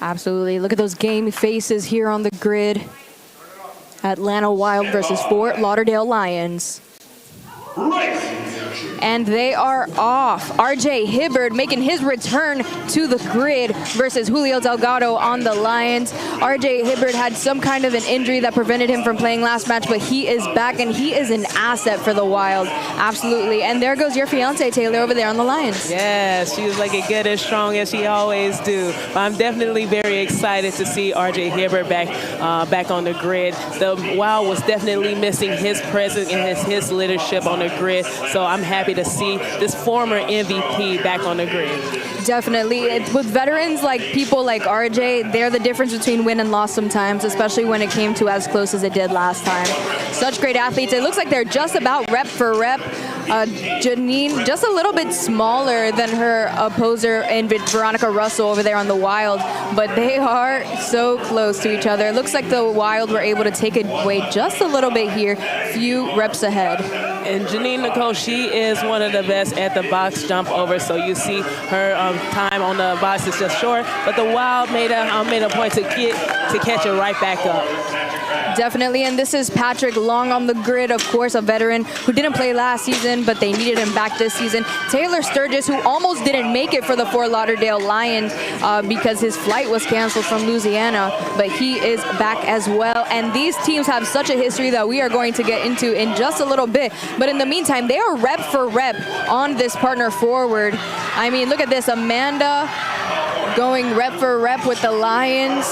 Absolutely. Look at those game faces here on the grid. Atlanta Wild versus Fort Lauderdale Lions. And they are off. RJ Hibbard making his return to the grid versus Julio Delgado on the Lions. RJ Hibbard had some kind of an injury that prevented him from playing last match, but he is back and he is an asset for the Wild. Absolutely. And there goes your fiance, Taylor, over there on the Lions. Yes, she was looking good and strong as she always do. But I'm definitely very excited to see RJ Hibbard back on the grid. The Wild was definitely missing his presence and his leadership on the grid. So I'm happy to see this former MVP back on the grid. Definitely. With veterans like people like RJ, they're the difference between win and loss sometimes, especially when it came to as close as it did last time. Such great athletes. It looks like they're just about rep for rep. Janine, just a little bit smaller than her opposer in Veronica Russell over there on the Wild, but they are so close to each other. It looks like the Wild were able to take it away just a little bit here, few reps ahead. And Janine Nicole, she is one of the best at the box jump over. So you see her time on the box is just short, but the Wild made a point to catch it right back up. Definitely, and this is Patrick Long on the grid, of course, a veteran who didn't play last season, but they needed him back this season. Taylor Sturgis, who almost didn't make it for the Fort Lauderdale Lions because his flight was canceled from Louisiana, but he is back as well. And these teams have such a history that we are going to get into in just a little bit. But in the meantime, they are rep for rep on this partner forward. I mean, look at this, Amanda going rep for rep with the Lions.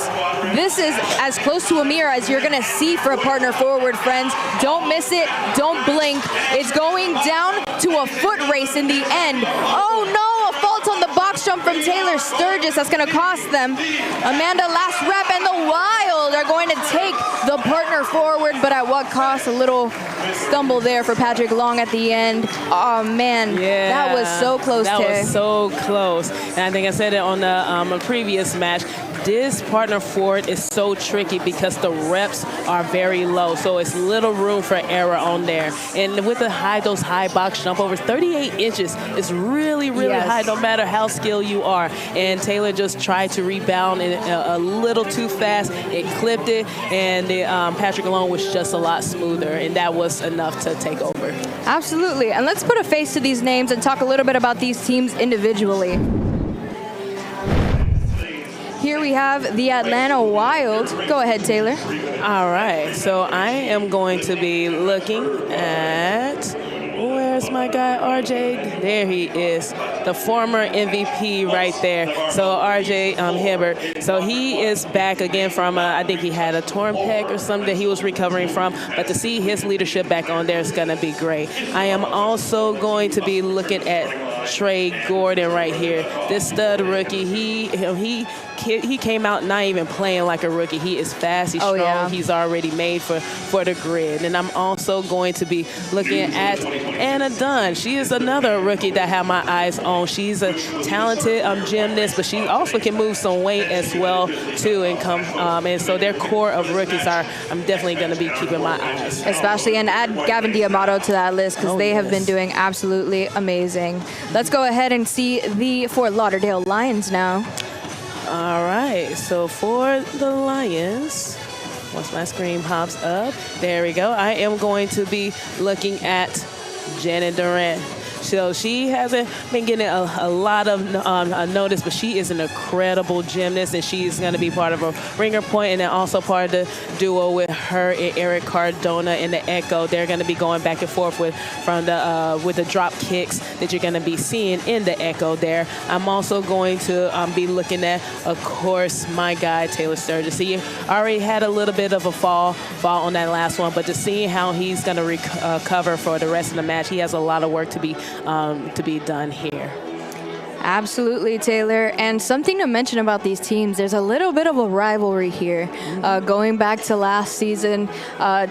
This is as close to a mirror as you're gonna see for a partner forward, friends. Don't miss it, don't blink. It's going down to a foot race in the end. Oh no, a fault on the box jump from Taylor Sturgis. That's gonna cost them. Amanda last rep, and the Wild are going to take the partner forward, but at what cost? A little stumble there for Patrick Long at the end. Oh man, yeah, that was so close. That was so close. And I think I said it on the previous match. This partner forward is so tricky because the reps are very low, so it's little room for error on there. And with those high box jump overs, 38 inches is really high, no matter how skilled you are. And Taylor just tried to rebound a little too fast. It clipped it, and Patrick Long was just a lot smoother, and that was enough to take over. Absolutely. And let's put a face to these names and talk a little bit about these teams individually. Here we have the Atlanta Wild. Go ahead, Taylor. All right, so I am going to be looking at, where's my guy, RJ? There he is, the former MVP right there. So RJ Hibbard. So he is back again from, I think he had a torn pec or something that he was recovering from. But to see his leadership back on there is going to be great. I am also going to be looking at Trey Gordon right here. This stud rookie, he came out not even playing like a rookie. He is fast, he's strong, yeah. He's already made for the grid. And I'm also going to be looking at Anna Dunn. She is another rookie that I have my eyes on. She's a talented gymnast, but she also can move some weight as well too. And so their core of rookies I'm definitely going to be keeping my eyes. Especially, and add Gavin Diamato to that list because they have been doing absolutely amazing. Let's go ahead and see the Fort Lauderdale Lions now. All right, so for the Lions, once my screen pops up, there we go. I am going to be looking at Janet Durant. So she hasn't been getting a lot of notice, but she is an incredible gymnast, and she's going to be part of a ringer point, and then also part of the duo with her and Eric Cardona in the Echo. They're going to be going back and forth with the drop kicks that you're going to be seeing in the Echo there. I'm also going to be looking at, of course, my guy Taylor Sturgis. He already had a little bit of a fall on that last one, but to see how he's going to recover for the rest of the match, he has a lot of work to be done here. Absolutely, Taylor. And something to mention about these teams, there's a little bit of a rivalry here. Going back to last season,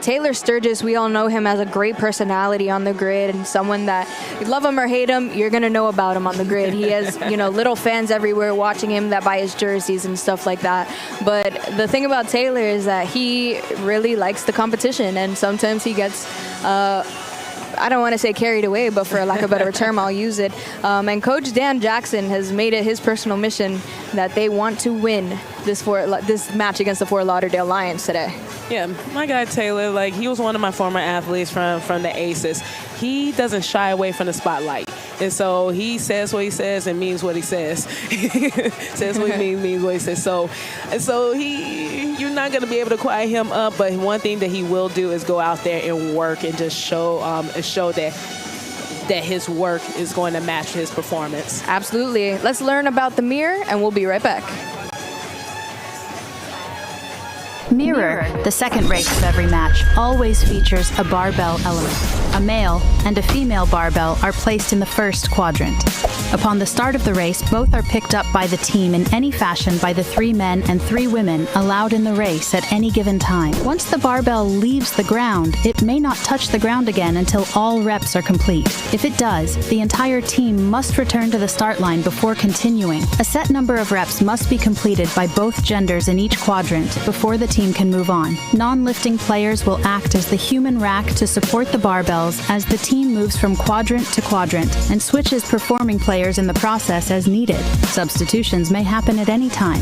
Taylor Sturgis, we all know him as a great personality on the grid and someone that, love him or hate him, you're going to know about him on the grid. He has, little fans everywhere watching him that buy his jerseys and stuff like that. But the thing about Taylor is that he really likes the competition, and sometimes he gets I don't want to say carried away, but for lack of a better term, I'll use it. And Coach Dan Jackson has made it his personal mission that they want to win this match against the Fort Lauderdale Lions today. Yeah, my guy Taylor, like, he was one of my former athletes from the Aces. He doesn't shy away from the spotlight. And so he says what he says and means what he says. Says what he means what he says. So you're not going to be able to quiet him up, but one thing that he will do is go out there and work and just show that his work is going to match his performance. Absolutely. Let's learn about the mirror, and we'll be right back. Mirror, the second race of every match, always features a barbell element. A male and a female barbell are placed in the first quadrant. Upon the start of the race, both are picked up by the team in any fashion by the 3 men and 3 women allowed in the race at any given time. Once the barbell leaves the ground, it may not touch the ground again until all reps are complete. If it does, the entire team must return to the start line before continuing. A set number of reps must be completed by both genders in each quadrant before the team can move on. Non-lifting players will act as the human rack to support the barbells as the team moves from quadrant to quadrant and switches performing players in the process as needed. Substitutions may happen at any time.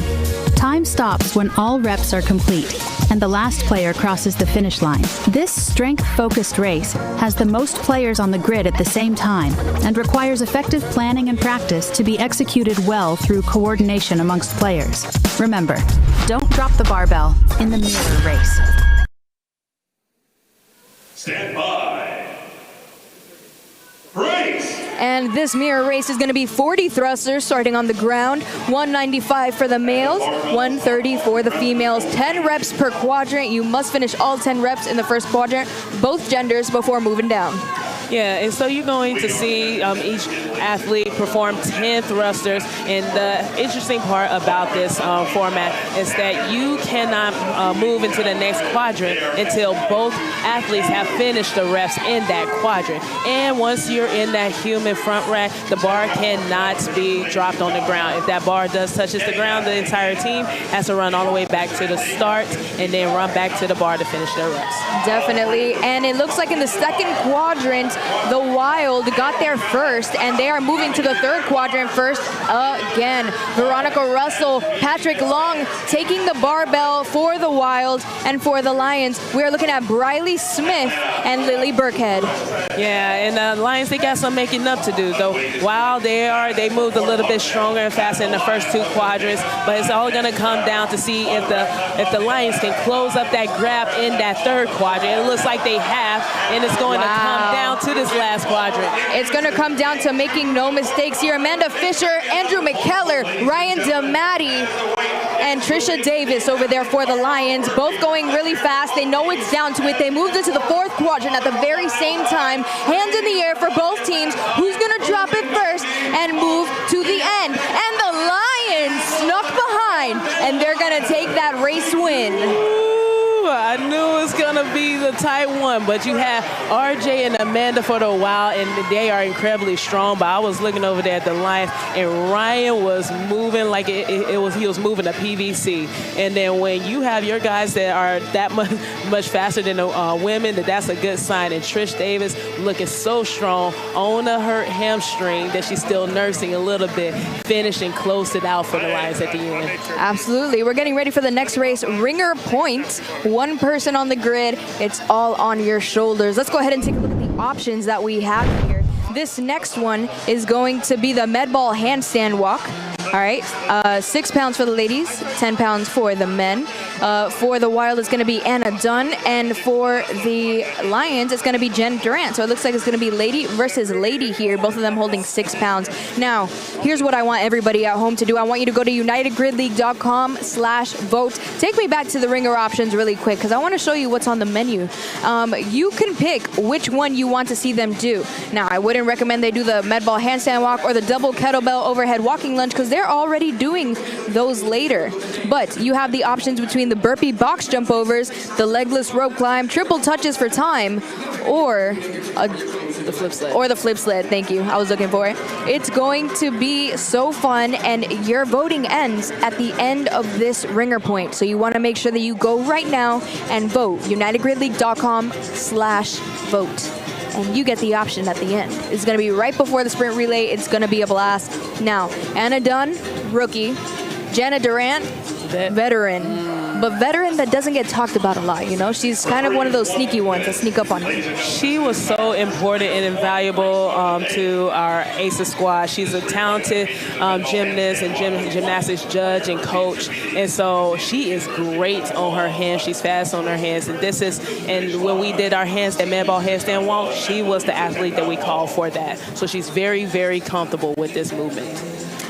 Time stops when all reps are complete and the last player crosses the finish line. This strength-focused race has the most players on the grid at the same time and requires effective planning and practice to be executed well through coordination amongst players. Remember, don't drop the barbell in the mirror race. Stand by. Race! And this mirror race is going to be 40 thrusters starting on the ground, 195 for the males, 130 for the females, 10 reps per quadrant. You must finish all 10 reps in the first quadrant, both genders, before moving down. Yeah, and so you're going to see each athlete perform 10 thrusters. And the interesting part about this format is that you cannot move into the next quadrant until both athletes have finished the reps in that quadrant. And once you're in that human front rack, the bar cannot be dropped on the ground. If that bar touches the ground, the entire team has to run all the way back to the start and then run back to the bar to finish their reps. Definitely. And it looks like in the second quadrant, the Wild got there first, and they are moving to the third quadrant first again. Veronica Russell, Patrick Long taking the barbell for the Wild, and for the Lions, we are looking at Briley Smith and Lily Burkhead. Yeah, and the Lions, they got some making up to do, though. While they moved a little bit stronger and faster in the first 2 quadrants, but it's all going to come down to see if the Lions can close up that gap in that third quadrant. It looks like they have, and it's going to come down to this last quadrant. It's going to come down to making no mistakes here. Amanda Fischer, Andrew McKellar, Ryan DeMatti, and Trisha Davis over there for the Lions, both going really fast. They know it's down to it. They moved into the fourth quadrant at the very same time. Hands in the air for both teams. Who's going to drop it first and move to the end? And the Lions snuck behind, and they're going to take that race win. I knew it was going to be the tight one, but you have RJ and Amanda for the Wild, and they are incredibly strong. But I was looking over there at the Lions, and Ryan was moving like he was moving a PVC. And then when you have your guys that are that much faster than the women, that's a good sign. And Trish Davis looking so strong on a hurt hamstring that she's still nursing a little bit, finished and closed it out for the Lions at the end. Absolutely. We're getting ready for the next race, Ringer Point. One person on the grid, it's all on your shoulders. Let's go ahead and take a look at the options that we have here. This next one is going to be the med ball handstand walk. All right, 6 pounds for the ladies, 10 pounds for the men. For the Wild, it's going to be Anna Dunn, and for the Lions, it's going to be Jen Durant. So it looks like it's going to be lady versus lady here, both of them holding 6 pounds. Now, here's what I want everybody at home to do. I want you to go to unitedgridleague.com/vote. Take me back to the ringer options really quick, because I want to show you what's on the menu. You can pick which one you want to see them do. Now, I wouldn't recommend they do the med ball handstand walk or the double kettlebell overhead walking lunge, because they're already doing those later. But you have the options between the burpee box jump overs, the legless rope climb, triple touches for time, or the flip sled. Or the flip sled, thank you. I was looking for it. It's going to be so fun, and your voting ends at the end of this ringer point. So you want to make sure that you go right now and vote. unitedgridleague.com/vote. and you get the option at the end. It's going to be right before the sprint relay. It's going to be a blast. Now, Anna Dunn, rookie. Janet Durant, veteran. But veteran that doesn't get talked about a lot, you know? She's kind of one of those sneaky ones that sneak up on you. She was so important and invaluable to our ACES squad. She's a talented gymnast and gymnastics judge and coach. And so she is great on her hands. She's fast on her hands. And when we did our handstand, med ball handstand walk, she was the athlete that we called for that. So she's very, very comfortable with this movement.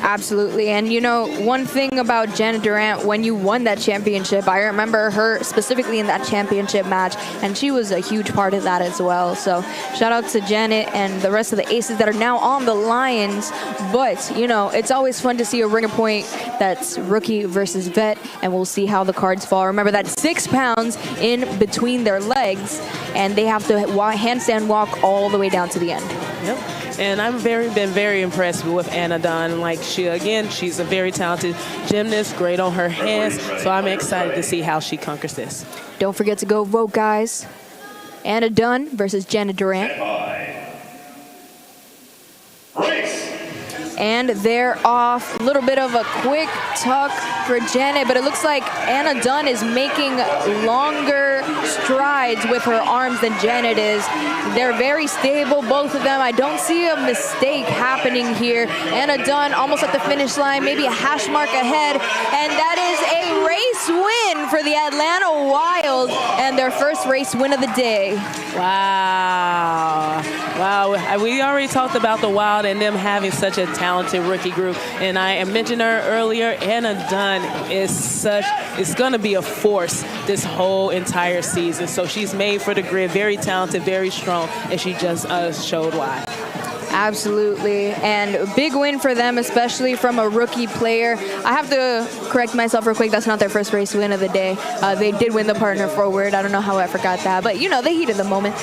Absolutely. And, you know, one thing about Janet Durant, when you won that championship, I remember her specifically in that championship match, and she was a huge part of that as well. So shout out to Janet and the rest of the aces that are now on the Lions. But, you know, it's always fun to see a ringer point that's rookie versus vet, and we'll see how the cards fall. Remember that 6 pounds in between their legs, and they have to handstand walk all the way down to the end. Yep. And I've been very impressed with Anna Dunn. Like she's a very talented gymnast, great on her hands. So I'm excited to see how she conquers this. Don't forget to go vote, guys. Anna Dunn versus Janet Durant. And they're off. A little bit of a quick tuck for Janet, but it looks like Anna Dunn is making longer strides with her arms than Janet is. They're very stable, both of them. I don't see a mistake happening here. Anna Dunn almost at the finish line, maybe a hash mark ahead, and that is a race win for the Atlanta Wild and their first race win of the day. Wow. Wow. We already talked about the Wild and them having such a talented rookie group, and I mentioned her earlier. Anna Dunn is going to be a force this whole entire season. So she's made for the grid, very talented, very strong, and she just showed why. Absolutely, and a big win for them, especially from a rookie player. I have to correct myself real quick. That's not their first race win of the day. They did win the partner forward. I don't know how I forgot that, but you know, they heated the moment.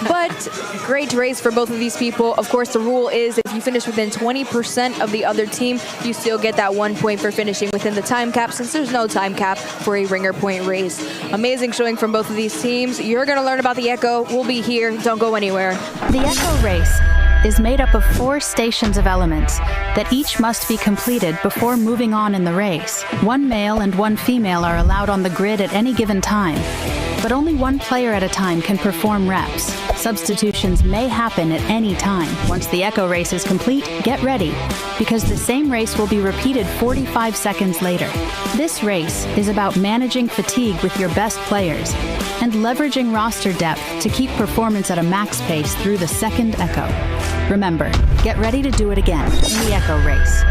But great race for both of these people. Of course, the rule is if you finish within 20% of the other team, you still get that 1 point for finishing within the time cap, since there's no time cap for a ringer point race. Amazing showing from both of these teams. You're going to learn about the Echo. We'll be here. Don't go anywhere. The Echo race is made up of 4 stations of elements that each must be completed before moving on in the race. 1 male and 1 female are allowed on the grid at any given time, but only 1 player at a time can perform reps. Substitutions may happen at any time. Once the Echo race is complete, get ready, because the same race will be repeated 45 seconds later. This race is about managing fatigue with your best players and leveraging roster depth to keep performance at a max pace through the second Echo. Remember, get ready to do it again in the Echo race.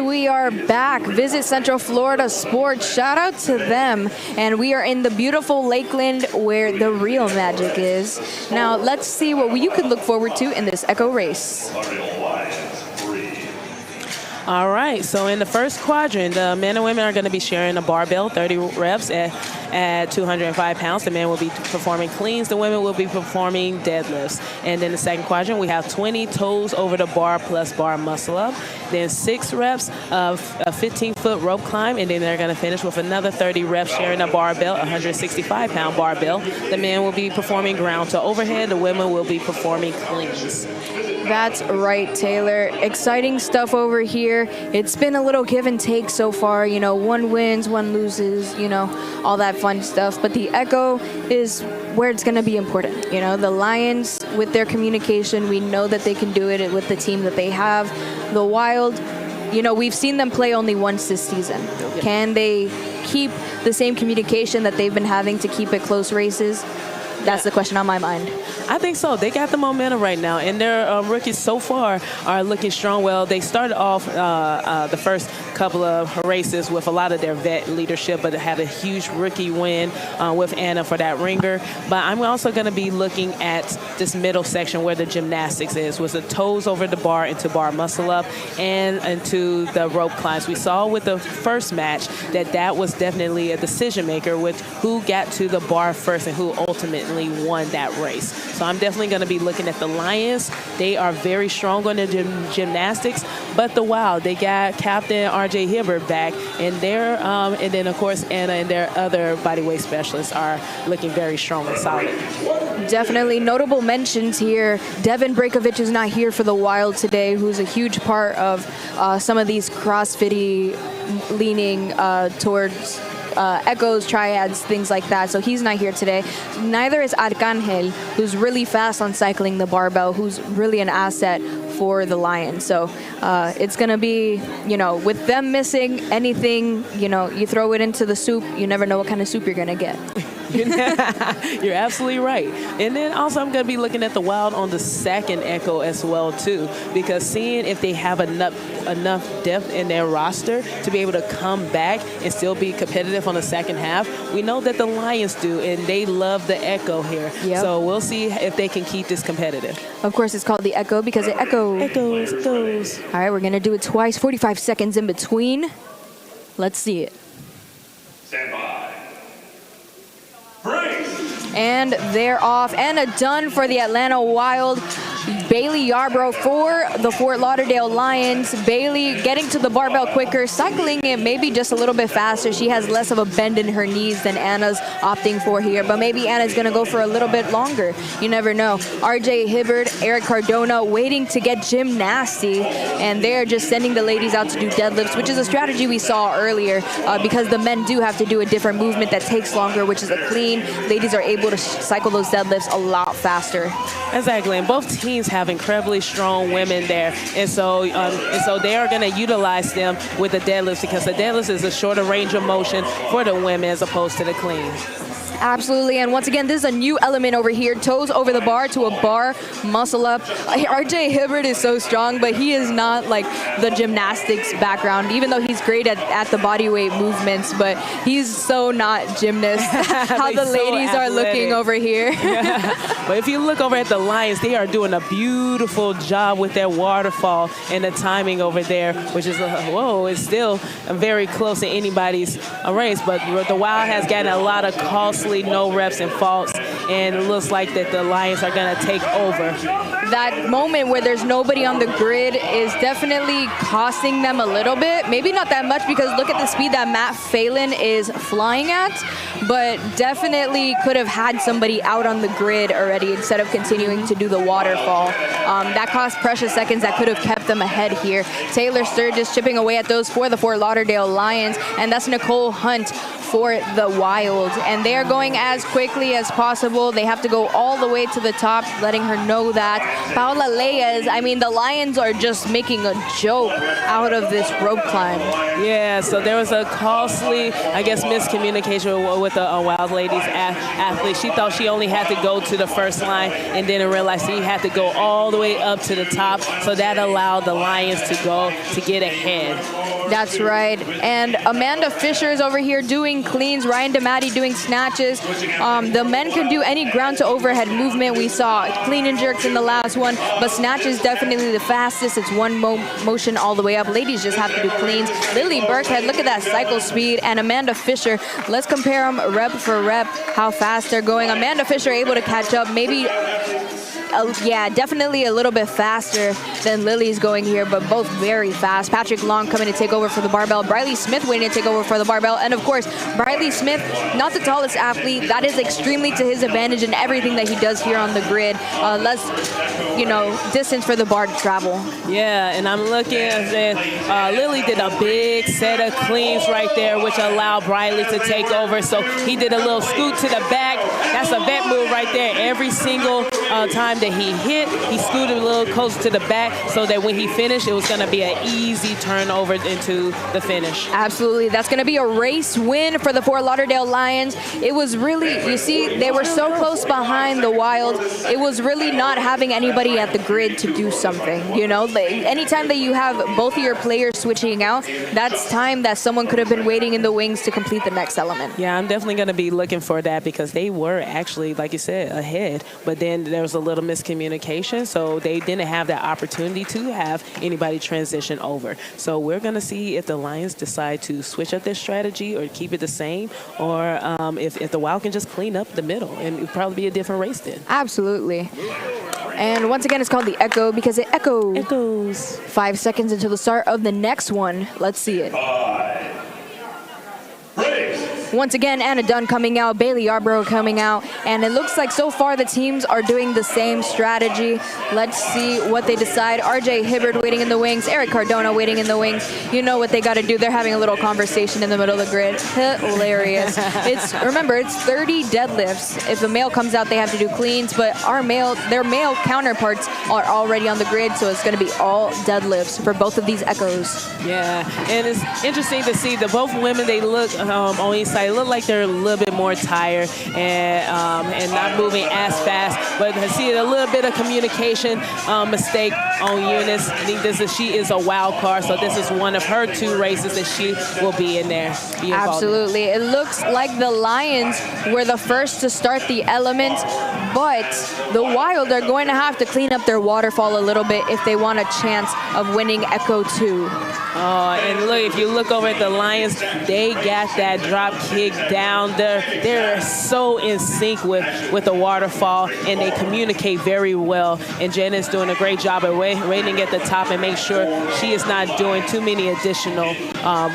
We are back. Visit Central Florida Sports. Shout out to them. And we are in the beautiful Lakeland where the real magic is. Now, let's see what you could look forward to in this Echo race. All right, so in the first quadrant, the men and women are going to be sharing a barbell, 30 reps at 205 pounds. The men will be performing cleans. The women will be performing deadlifts. And then the second quadrant, we have 20 toes over the bar plus bar muscle up. Then 6 reps of a 15-foot rope climb. And then they're going to finish with another 30 reps sharing a barbell, 165-pound barbell. The men will be performing ground to overhead. The women will be performing cleans. That's right, Taylor. Exciting stuff over here. It's been a little give and take so far. You know, 1 wins, 1 loses, you know, all that fun stuff. But the Echo is where it's going to be important. You know, the Lions, with their communication, we know that they can do it with the team that they have. The Wild, you know, we've seen them play only once this season. Can they keep the same communication that they've been having to keep it close races? That's the question on my mind. I think so. They got the momentum right now, and their rookies so far are looking strong. Well, they started off the first couple of races with a lot of their vet leadership, but had a huge rookie win with Anna for that ringer. But I'm also going to be looking at this middle section where the gymnastics is, with the toes over the bar into bar muscle up and into the rope climbs. We saw with the first match that was definitely a decision maker with who got to the bar first and who ultimately won that race. So I'm definitely going to be looking at the Lions. They are very strong on the gymnastics, but the Wild, they got Captain R.J. Hibbert back, and and then of course Anna and their other bodyweight specialists are looking very strong and solid. Definitely notable mentions here. Devin Breakovich is not here for the Wild today, who's a huge part of some of these CrossFit-y leaning towards echoes, triads, things like that. So he's not here today. Neither is Arcangel, who's really fast on cycling the barbell, who's really an asset for the Lions. So it's going to be, with them missing anything, you throw it into the soup, you never know what kind of soup you're going to get. You're absolutely right. And then also I'm going to be looking at the Wild on the second echo as well too, because seeing if they have enough depth in their roster to be able to come back and still be competitive on the second half. We know that the Lions do, and they love the echo here. Yep. So we'll see if they can keep this competitive. Of course, it's called the echo because it echoes. Echoes. All right, we're going to do it twice, 45 seconds in between. Let's see it. Stand by. Break. And they're off. Anna done for the Atlanta Wild. Bailey Yarbrough for the Fort Lauderdale Lions. Bailey getting to the barbell quicker, cycling it maybe just a little bit faster. She has less of a bend in her knees than Anna's opting for here, but maybe Anna's going to go for a little bit longer. You never know. RJ Hibbert, Eric Cardona waiting to get gym nasty, and they're just sending the ladies out to do deadlifts, which is a strategy we saw earlier because the men do have to do a different movement that takes longer, which is a clean. Ladies are able to cycle those deadlifts a lot faster. Exactly, and both teams have incredibly strong women there, and so they are going to utilize them with the deadlifts because the deadlifts is a shorter range of motion for the women as opposed to the cleans. Absolutely, and once again, this is a new element over here. Toes over the bar to a bar, muscle up. RJ Hibbert is so strong, but he is not like the gymnastics background, even though he's great at the bodyweight movements, but he's so not gymnast. How the ladies are looking over here. Yeah. But if you look over at the Lions, they are doing a beautiful job with their waterfall and the timing over there, which is, it's still very close to anybody's race, but the Wild has gotten a lot of costly no reps and faults, and it looks like that the Lions are going to take over. That moment where there's nobody on the grid is definitely costing them a little bit. Maybe not that much because look at the speed that Matt Phelan is flying at, but definitely could have had somebody out on the grid already instead of continuing to do the waterfall. That cost precious seconds that could have kept them ahead here. Taylor Sturgis chipping away at those for the Fort Lauderdale Lions, and that's Nicole Hunt for the Wild, and they are going as quickly as possible. They have to go all the way to the top, letting her know that. Paula Leyes, I mean, the Lions are just making a joke out of this rope climb. Yeah, so there was a costly, miscommunication with the Wild ladies athlete. She thought she only had to go to the first line and didn't realize she had to go all the way up to the top, so that allowed the Lions to get ahead. That's right, and Amanda Fischer is over here doing cleans, Ryan DeMatti doing snatches. The men can do any ground to overhead movement. We saw clean and jerks in the last one, but snatch is definitely the fastest. It's one motion all the way up. Ladies just have to do cleans. Lily Burkhead, look at that cycle speed, and Amanda Fischer, let's compare them rep for rep, how fast they're going. Amanda Fischer able to catch up, maybe definitely a little bit faster than Lily's going here, but both very fast. Patrick Long coming to take over for the barbell. Briley Smith waiting to take over for the barbell. And of course, Briley Smith, not the tallest athlete. That is extremely to his advantage in everything that he does here on the grid. Less, distance for the bar to travel. Yeah, and I'm looking at Lily did a big set of cleans right there, which allowed Briley to take over. So he did a little scoot to the back. That's a vet move right there. Every single time that he hit, he scooted a little closer to the back so that when he finished, it was going to be an easy turnover into the finish. Absolutely. That's going to be a race win for the Fort Lauderdale Lions. It was really, you see, they were so close behind the Wild. It was really not having anybody at the grid to do something. You know, anytime that you have both of your players switching out, that's time that someone could have been waiting in the wings to complete the next element. Yeah, I'm definitely going to be looking for that because they were actually, like you said, ahead. But then there was a little miscommunication, so they didn't have that opportunity to have anybody transition over. So we're going to see if the Lions decide to switch up their strategy or keep it the same, or if the Wild can just clean up the middle, and it would probably be a different race then. Absolutely. And once again, it's called the Echo because it echoes. 5 seconds until the start of the next one. Let's see it. 5. Race. Once again, Anna Dunn coming out, Bailey Yarbrough coming out, and it looks like so far the teams are doing the same strategy. Let's see what they decide. RJ Hibbard waiting in the wings, Eric Cardona waiting in the wings. You know what they got to do. They're having a little conversation in the middle of the grid. Hilarious. Remember, it's 30 deadlifts. If a male comes out, they have to do cleans, but their male counterparts are already on the grid, so it's going to be all deadlifts for both of these Echoes. Yeah, and it's interesting to see that both women, they look on each side, look like they're a little bit more tired and not moving as fast. But I see a little bit of communication mistake on Eunice. I think she is a wild card, so this is one of her 2 races that she will be in there. Absolutely. It looks like the Lions were the first to start the element, but the Wild are going to have to clean up their waterfall a little bit if they want a chance of winning Echo 2. And look, if you look over at the Lions, they got that drop kick down there. They're so in sync with the waterfall, and they communicate very well. And Jenna's doing a great job of waiting at the top and make sure she is not doing too many additional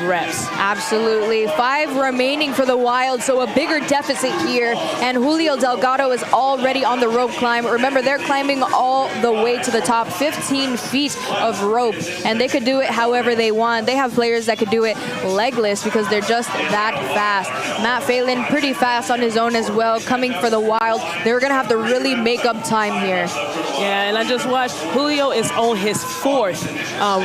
reps. Absolutely. 5 remaining for the Wild, so a bigger deficit here. And Julio Delgado is already on the rope climb. Remember, they're climbing all the way to the top, 15 feet of rope, and they could do it however they want. They have players that could do it legless because they're just that fast. Matt Phelan pretty fast on his own as well, coming for the Wild. They're going to have to really make up time here. Yeah, and I just watched Julio is on his 4th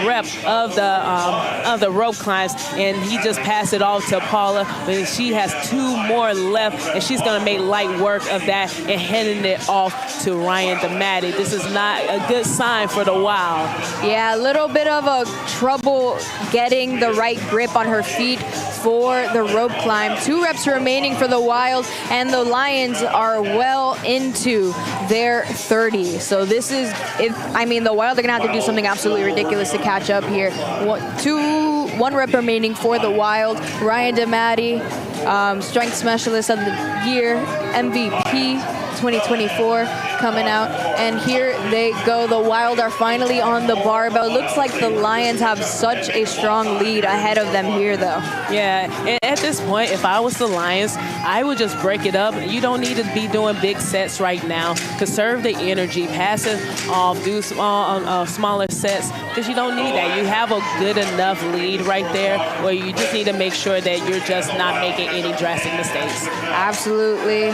rep of the rope climbs, and he just passed it off to Paula, but she has 2 more left, and she's going to make light work of that and handing it off to Ryan DeMatti. This is not a good sign for the Wild. Yeah, a little bit of a trouble getting the right grip on her feet for the rope climb. 2 reps remaining for the Wild, and the Lions are well into their 30. So this is, the Wild are going to have to do something absolutely ridiculous to catch up here. 1 rep remaining for the Wild. Ryan DeMatti, Strength Specialist of the Year, MVP 2024 coming out, and here they go. The Wild are finally on the barbell. Looks like the Lions have such a strong lead ahead of them here, though. Yeah, and at this point, if I was the Lions, I would just break it up. You don't need to be doing big sets right now. Conserve the energy, pass it off, do smaller sets, because you don't need that. You have a good enough lead right there where you just need to make sure that you're just not making any drastic mistakes. Absolutely.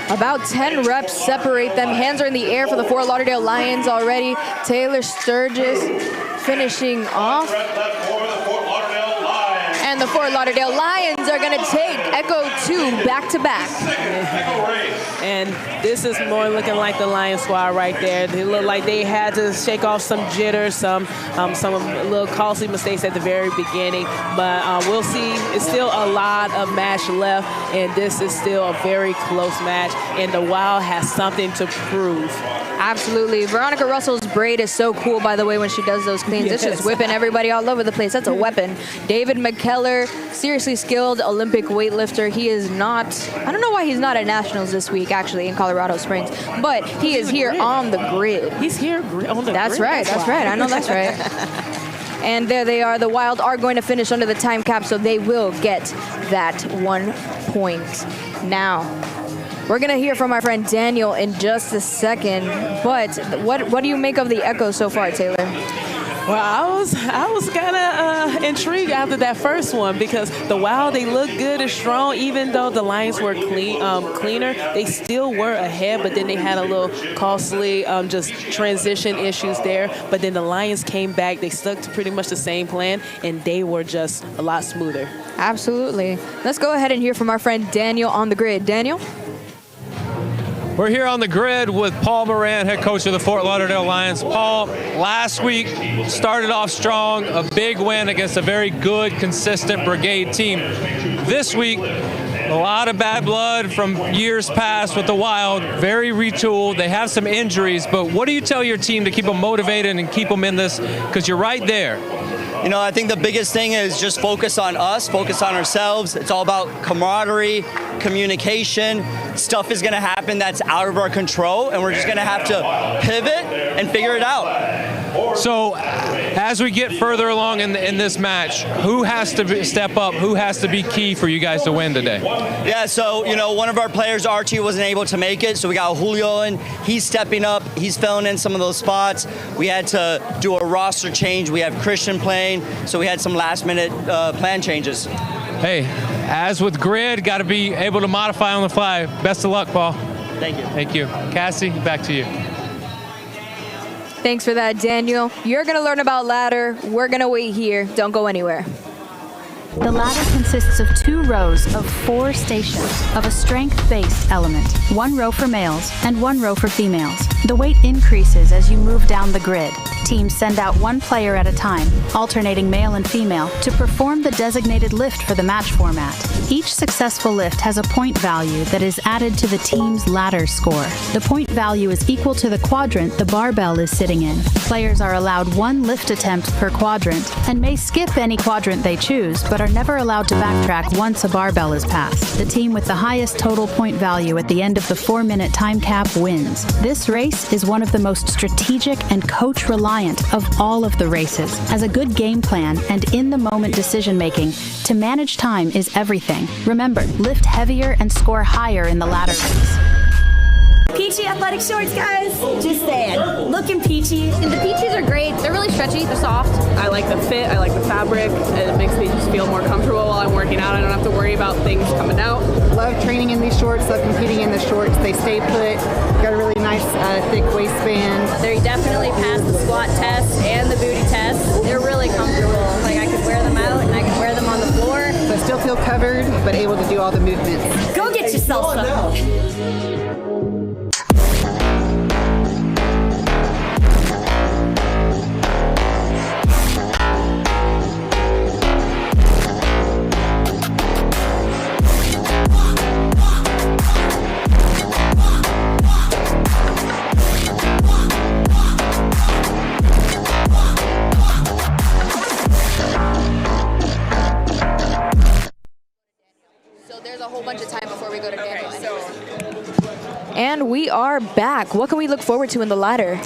About 10 reps separate them. Hands are in the air for the Fort Lauderdale Lions already. Taylor Sturgis finishing off. And the Fort Lauderdale Lions are going to take Echo 2 back-to-back. And this is more looking like the Lion squad right there. They look like they had to shake off some jitters, some little costly mistakes at the very beginning. But we'll see. It's still a lot of match left, and this is still a very close match. And the Wild has something to prove. Absolutely. Veronica Russell's braid is so cool, by the way, when she does those cleans. Yes. It's just whipping everybody all over the place. That's a weapon. David McKellar, seriously skilled Olympic weightlifter. He is not, I don't know why he's not at Nationals this week, actually, in Colorado Springs, but he is here on the grid. He's here on the grid. That's right. That's right. I know that's right. And there they are. The Wild are going to finish under the time cap, so they will get that 1 point. Now, we're going to hear from our friend Daniel in just a second, but what do you make of the Echo so far, Taylor? Well, I was kind of intrigued after that first one because the Wild, they look good and strong. Even though the Lions were cleaner, they still were ahead, but then they had a little costly just transition issues there. But then the Lions came back. They stuck to pretty much the same plan, and they were just a lot smoother. Absolutely. Let's go ahead and hear from our friend Daniel on the grid. Daniel? We're here on the grid with Paul Moran, head coach of the Fort Lauderdale Lions. Paul, last week started off strong, a big win against a very good, consistent Brigade team. This week, a lot of bad blood from years past with the Wild, very retooled. They have some injuries, but what do you tell your team to keep them motivated and keep them in this? Because you're right there. You know, I think the biggest thing is just focus on us, focus on ourselves. It's all about camaraderie, communication. Stuff is going to happen that's out of our control, and we're just going to have to pivot and figure it out. So, as we get further along in this match, who has to step up? Who has to be key for you guys to win today? Yeah, so, you know, one of our players, Archie, wasn't able to make it, so we got Julio in. He's stepping up. He's filling in some of those spots. We had to do a roster change. We have Christian playing, so we had some last-minute plan changes. Hey, as with grid, got to be able to modify on the fly. Best of luck, Paul. Thank you. Thank you. Cassie, back to you. Thanks for that, Daniel. You're going to learn about ladder. We're going to wait here. Don't go anywhere. The ladder consists of 2 rows of 4 stations of a strength-based element, 1 row for males and 1 row for females. The weight increases as you move down the grid. Teams send out 1 player at a time, alternating male and female, to perform the designated lift for the match format. Each successful lift has a point value that is added to the team's ladder score. The point value is equal to the quadrant the barbell is sitting in. Players are allowed 1 lift attempt per quadrant and may skip any quadrant they choose, but are never allowed to backtrack once a barbell is passed. The team with the highest total point value at the end of the 4-minute time cap wins. This race is one of the most strategic and coach-reliant of all of the races. As a good game plan and in-the-moment decision-making, to manage time is everything. Remember, lift heavier and score higher in the ladder race. Peachy athletic shorts, guys. Just saying. Looking peachy. And the peaches are great. They're really stretchy. They're soft. I like the fit. I like the fabric. It makes me just feel more comfortable while I'm working out. I don't have to worry about things coming out. Love training in these shorts. Love competing in the shorts. They stay put. Got a really nice thick waistband. They definitely pass the squat test and the booty test. They're really comfortable. Like I could wear them out and I could wear them on the floor. But still feel covered, but able to do all the movements. Go get yourself some. And we are back. What can we look forward to in the ladder?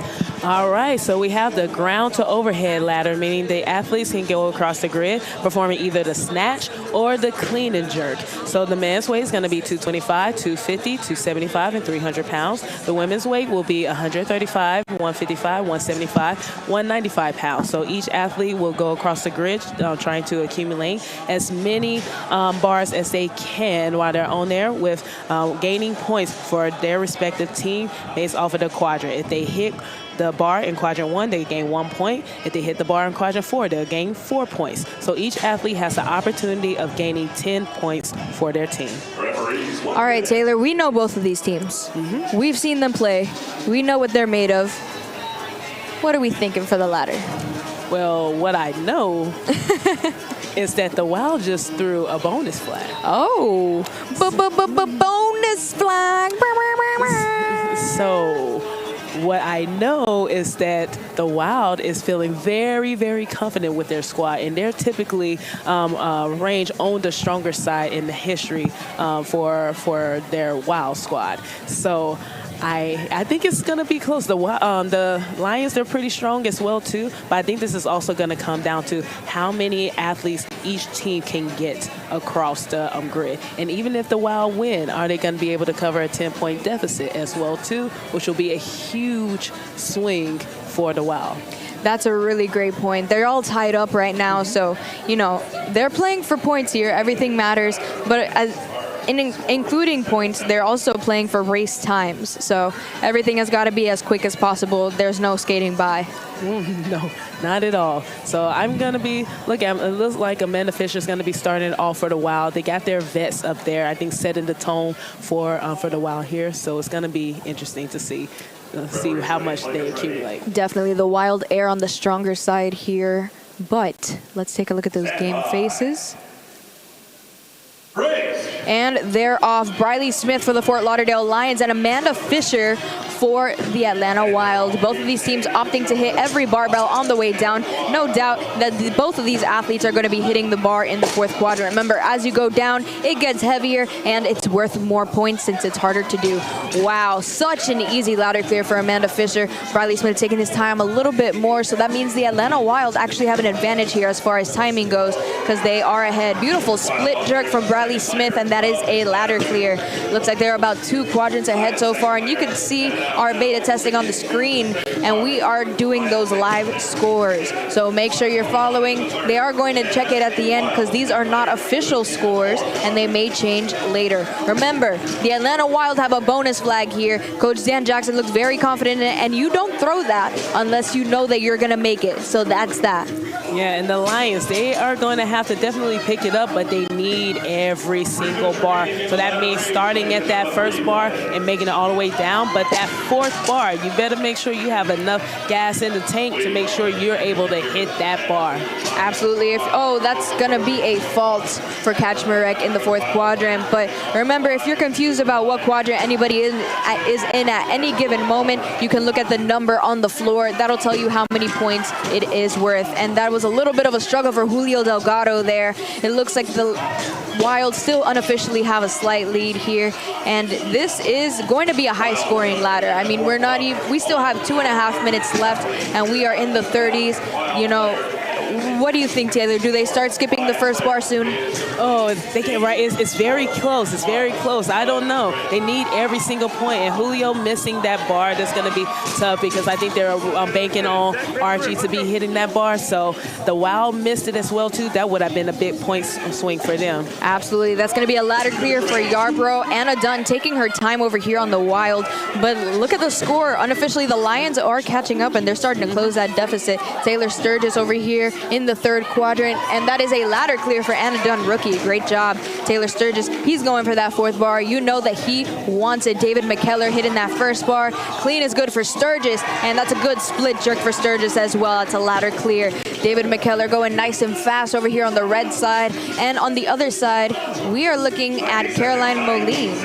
All right, so we have the ground to overhead ladder, meaning the athletes can go across the grid performing either the snatch or the clean and jerk. So the men's weight is going to be 225, 250, 275, and 300 pounds. The women's weight will be 135, 155, 175, 195 pounds. So each athlete will go across the grid trying to accumulate as many bars as they can while they're on there with gaining points for their respective team based off of the quadrant. If they hit the bar in quadrant 1, they gain 1 point. If they hit the bar in quadrant 4, they'll gain 4 points. So each athlete has the opportunity of gaining 10 points for their team. All right, Taylor, we know both of these teams. We've seen them play. We know what they're made of. What are we thinking for the ladder? Well, what I know is that the Wild just threw a bonus flag. Oh, bonus flag. So what I know is that the Wild is feeling very, very confident with their squad, and they're typically range on the stronger side in the history for their Wild squad. So I think it's going to be close. The Lions, they're pretty strong as well, too. But I think this is also going to come down to how many athletes each team can get across the grid. And even if the Wild win, are they going to be able to cover a 10-point deficit as well, too, which will be a huge swing for the Wild. That's a really great point. They're all tied up right now, so, you know, they're playing for points here. Everything matters, but including points, they're also playing for race times. So everything has got to be as quick as possible. There's no skating by. No, not at all. So I'm going to be, it looks like Amanda Fisher's going to be starting off for the Wild. They got their vets up there, I think, setting the tone for the Wild here. So it's going to be interesting to see how much they accumulate. Definitely the Wild air on the stronger side here. But let's take a look at those game faces. And they're off. Briley Smith for the Fort Lauderdale Lions and Amanda Fischer for the Atlanta Wild. Both of these teams opting to hit every barbell on the way down. No doubt that both of these athletes are going to be hitting the bar in the fourth quadrant. Remember, as you go down, it gets heavier and it's worth more points since it's harder to do. Wow, such an easy ladder clear for Amanda Fischer. Briley Smith taking his time a little bit more, so that means the Atlanta Wild actually have an advantage here as far as timing goes because they are ahead. Beautiful split jerk from Briley Smith, and that is a ladder clear. Looks like they're about 2 quadrants ahead so far, and you can see our beta testing on the screen, and we are doing those live scores. So make sure you're following. They are going to check it at the end because these are not official scores, and they may change later. Remember, the Atlanta Wild have a bonus flag here. Coach Dan Jackson looks very confident in it, and you don't throw that unless you know that you're going to make it. So that's that. Yeah, and the Lions, they are going to have to definitely pick it up, but they need every single bar. So that means starting at that first bar and making it all the way down. But that fourth bar, you better make sure you have enough gas in the tank to make sure you're able to hit that bar. Absolutely. That's going to be a fault for Kaczmarek in the fourth quadrant. But remember, if you're confused about what quadrant anybody is in at any given moment, you can look at the number on the floor. That'll tell you how many points it is worth. And that was a little bit of a struggle for Julio Delgado there. It looks like the Wild still unofficially have a slight lead here, and this is going to be a high-scoring ladder. I mean, we still have 2.5 minutes left, and we are in the 30s. You know, what do you think, Taylor? Do they start skipping the first bar soon? Oh, they can, right? It's very close. It's very close. I don't know. They need every single point, and Julio missing that bar, that's going to be tough because I think they're banking on Archie to be hitting that bar. So the Wild missed it as well, too. That would have been a big point swing for them. Absolutely. That's going to be a ladder clear for Yarbrough. Anna Dunn taking her time over here on the Wild. But look at the score. Unofficially, the Lions are catching up, and they're starting to close that deficit. Taylor Sturgis over here in the third quadrant, and that is a ladder clear for Anna Dunn, rookie. Great job, Taylor Sturgis. He's going for that fourth bar. You know that he wants it. David McKellar hitting that first bar. Clean is good for Sturgis, and that's a good split jerk for Sturgis as well. It's a ladder clear. David McKellar going nice and fast over here on the red side, and on the other side, we are looking at Caroline Moline.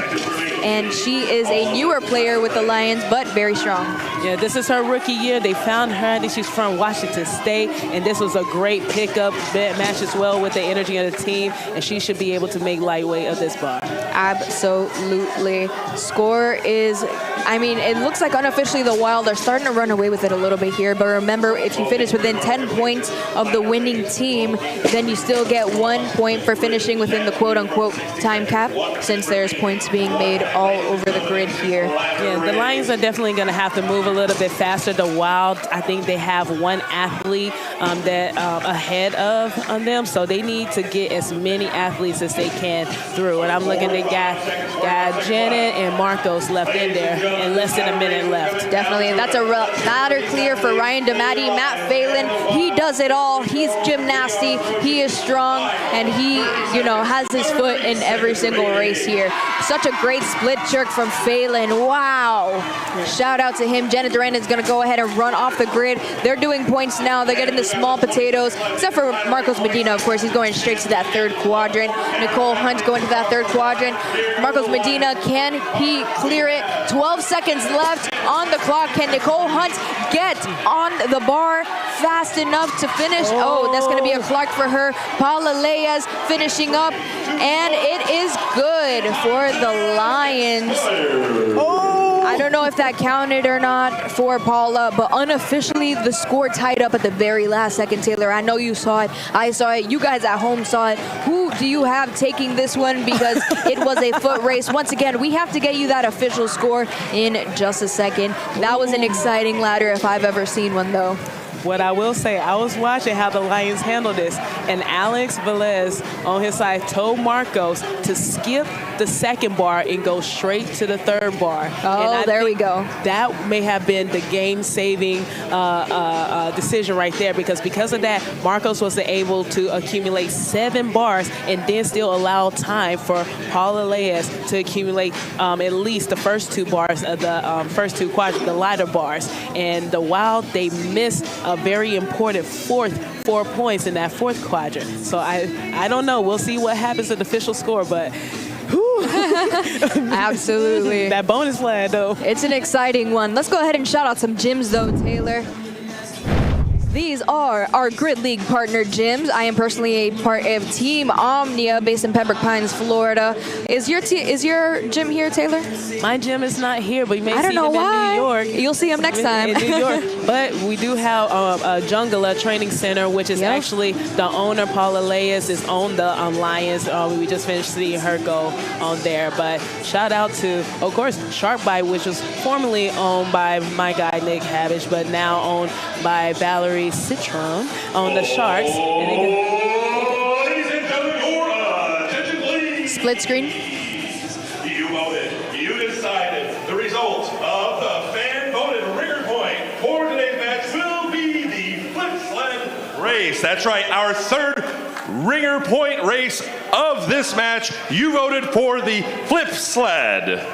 And she is a newer player with the Lions, but very strong. Yeah, this is her rookie year. They found her. I think she's from Washington State, and this was a great pickup. Matches well with the energy of the team, and she should be able to make lightweight of this bar. Absolutely. Score is, I mean, it looks like unofficially the Wild are starting to run away with it a little bit here, but remember, if you finish within 10 points of the winning team, then you still get 1 point for finishing within the quote-unquote time cap, since there's points being made all over the grid here. Yeah, the Lions are definitely going to have to move a little bit faster. The Wild, I think they have one athlete ahead of them, so they need to get as many athletes as they can through. And I'm looking, they got Janet and Marcos left in there, and less than a minute left. Definitely, and that's a ladder clear for Ryan DeMatti. Matt Phelan, he does it all. He's gymnasty, he is strong, and he, has his foot in every single race here. Such a great split jerk from Phelan. Wow. Yeah. Shout out to him. Janet Duran is going to go ahead and run off the grid. They're doing points now. They're getting the small potatoes, except for Marcos Medina, of course. He's going straight to that third quadrant. Nicole Hunt going to that third quadrant. Marcos Medina, can he clear it? 12 seconds left on the clock. Can Nicole Hunt get on the bar fast enough to finish? Oh, that's going to be a Clark for her. Paula Leyes finishing up, and it is good for the Lions. I don't know if that counted or not for Paula, but unofficially the score tied up at the very last second. Taylor, I know you saw it. I saw it. You guys at home saw it. Who do you have taking this one? Because it was a foot race. Once again, we have to get you that official score in just a second. That was an exciting ladder if I've ever seen one, though. what I will say, I was watching how the Lions handle this, and Alex Velez on his side told Marcos to skip the second bar and go straight to the third bar. Oh, there we go. That may have been the game-saving decision right there, because of that, Marcos was able to accumulate 7 bars and then still allow time for Paula Leyes to accumulate at least the first 2 bars of the first 2 quadrants, the lighter bars. And the Wild, they missed a very important 4 points in that 4th quadrant. So I don't know. We'll see what happens in the official score, but absolutely. That bonus flag, though. It's an exciting one. Let's go ahead and shout out some gyms, though, Taylor. These are our Grid League partner gyms. I am personally a part of Team Omnia based in Pembroke Pines, Florida. Is your gym here, Taylor? My gym is not here, but you may see them in New York. You'll see them next time. In New York. But we do have a Jungala Training Center, which is actually the owner, Paula Leyes, is on the Lions. We just finished seeing her go on there. But shout out to, of course, Shark Bite, which was formerly owned by my guy, Nick Havish, but now owned by Valerie Citron on the Sharks. Ladies and gentlemen, your attention, please. Split screen. You voted. You decided. The result of the fan-voted ringer point for today's match will be the flip sled race. That's right, our 3rd ringer point race of this match. You voted for the flip sled.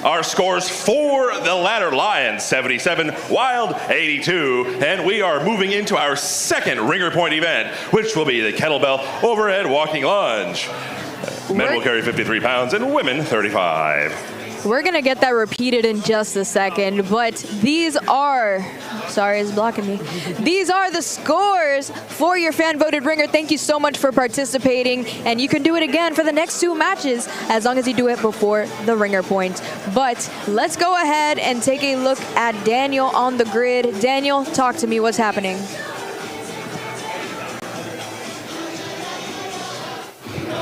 Our scores for the ladder Lions, 77, Wild, 82, and we are moving into our 2nd ringer point event, which will be the kettlebell overhead walking lunge. Men will carry 53 pounds and women 35. We're going to get that repeated in just a second, but these are, sorry, it's blocking me. These are the scores for your fan-voted ringer. Thank you so much for participating, and you can do it again for the next 2 matches as long as you do it before the ringer point. But let's go ahead and take a look at Daniel on the grid. Daniel, talk to me. What's happening?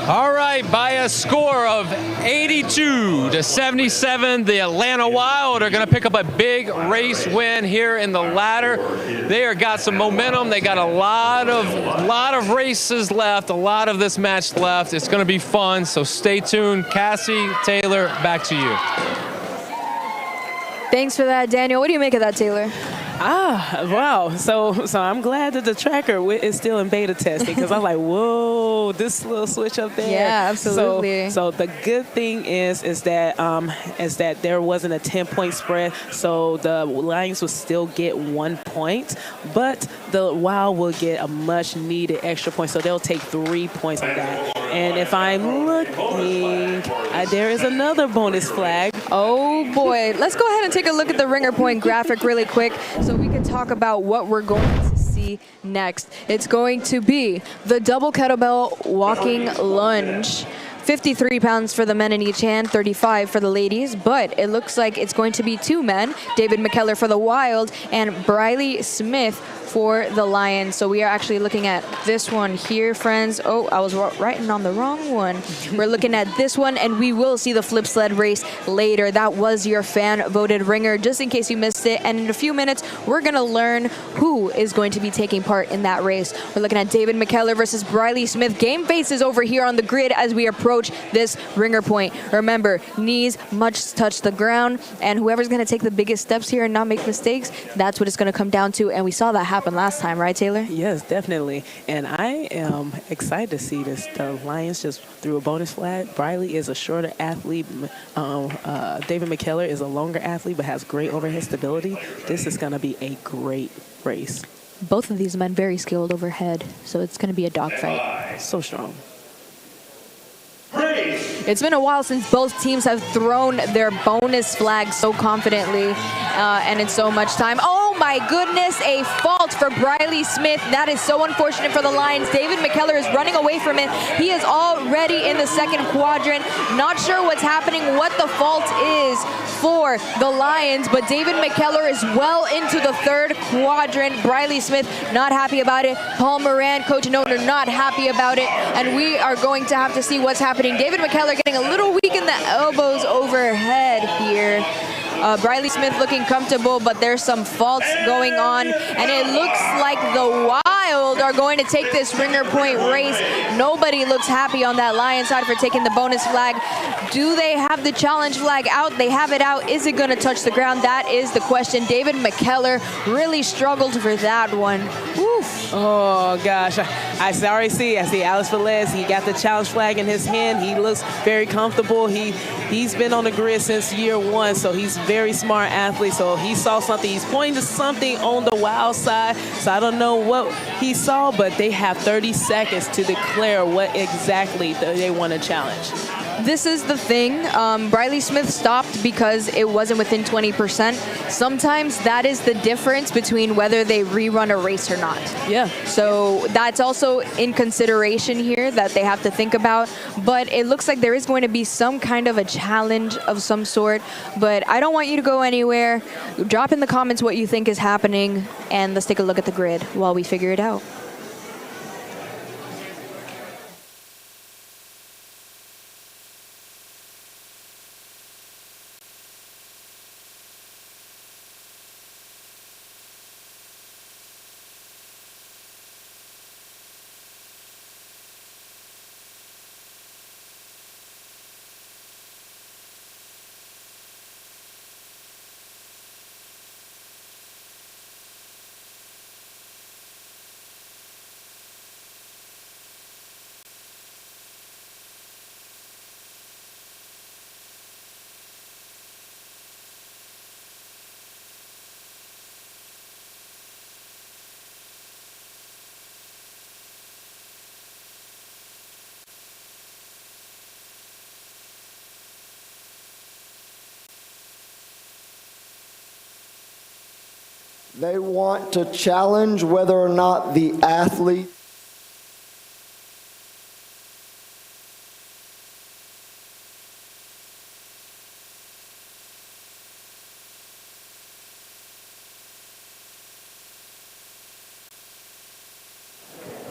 All right, by a score of 82 to 77, the Atlanta Wild are going to pick up a big race win here in the ladder. They are got some momentum. They got a lot of races left, a lot of this match left. It's going to be fun, so stay tuned. Cassie, Taylor, back to you. Thanks for that, Daniel. What do you make of that, Taylor? Wow. So I'm glad that the tracker is still in beta testing, because I'm like, whoa, this little switch up there. Yeah, absolutely. So the good thing is that there wasn't a 10-point spread, so the Lions will still get 1 point, but the Wild will get a much needed extra point, so they'll take 3 points on that. And if I'm looking, there is another bonus flag. Oh boy. Let's go ahead and take a look at the ringer point graphic really quick so we can talk about what we're going to see next. It's going to be the double kettlebell walking lunge. 53 pounds for the men in each hand, 35 for the ladies, but it looks like it's going to be 2 men, David McKellar for the Wild and Briley Smith for the Lions. So we are actually looking at this one here, friends. Oh, I was writing on the wrong one. We're looking at this one, and we will see the flip sled race later. That was your fan-voted ringer, just in case you missed it. And in a few minutes, we're going to learn who is going to be taking part in that race. We're looking at David McKellar versus Briley Smith. Game faces over here on the grid as we approach this ringer point. Remember, knees must touch the ground, and whoever's going to take the biggest steps here and not make mistakes, that's what it's going to come down to. And we saw that happen last time, right, Taylor? Yes, definitely. And I am excited to see this. The Lions just threw a bonus flag. Briley is a shorter athlete. David McKellar is a longer athlete but has great overhead stability. This is going to be a great race. Both of these men very skilled overhead, so it's going to be a dogfight. So strong. It's been a while since both teams have thrown their bonus flag so confidently and in so much time. Oh my goodness, a fault for Briley Smith. That is so unfortunate for the Lions. David McKellar is running away from it. He is already in the second quadrant. Not sure what's happening, what the fault is for the Lions, but David McKellar is well into the third quadrant. Briley Smith not happy about it. Paul Moran, coach and owner, not happy about it. And we are going to have to see what's happening. David McKellar getting a little weak in the elbows overhead here. Briley Smith looking comfortable, but there's some faults going on, and it looks like the Wild are going to take this ringer point race. Nobody looks happy on that Lion side for taking the bonus flag. Do they have the challenge flag out? They have it out. Is it going to touch the ground? That is the question. David McKellar really struggled for that one. Oof. Oh, gosh. I already see. I see Alex Velez. He got the challenge flag in his hand. He looks very comfortable. He's been on the grid since year one, so he's a very smart athlete. So he saw something. He's pointing to something on the Wild side. So I don't know what he saw, but they have 30 seconds to declare what exactly they want to challenge. This is the thing. Briley Smith stopped because it wasn't within 20%. Sometimes that is the difference between whether they rerun a race or not. Yeah. So that's also in consideration here that they have to think about. But it looks like there is going to be some kind of a challenge of some sort. But I don't want you to go anywhere. Drop in the comments what you think is happening, and let's take a look at the grid while we figure it out. They want to challenge whether or not the athlete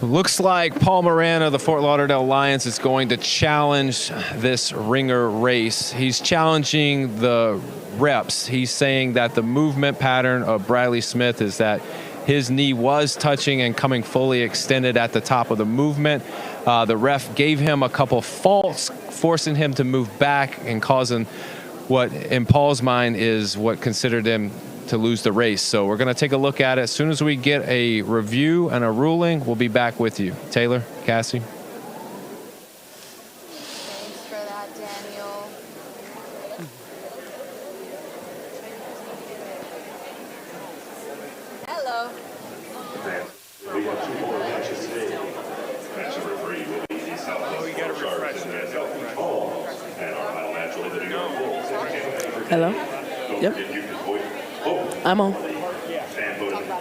Looks like Paul Moran of the Fort Lauderdale Lions is going to challenge this ringer race. He's challenging the reps. He's saying that the movement pattern of Briley Smith is that his knee was touching and coming fully extended at the top of the movement. The ref gave him a couple faults, forcing him to move back and causing what in Paul's mind is what considered him to lose the race. So we're going to take a look at it. As soon as we get a review and a ruling, we'll be back with you. Taylor, Cassie. Thanks for that, Daniel. Hello. We have two more matches today. Match number 3 will be the Southwest Sharks and the Southwest Hall. And our final match will be the New York Bulls. Hello? Yep. I'm on.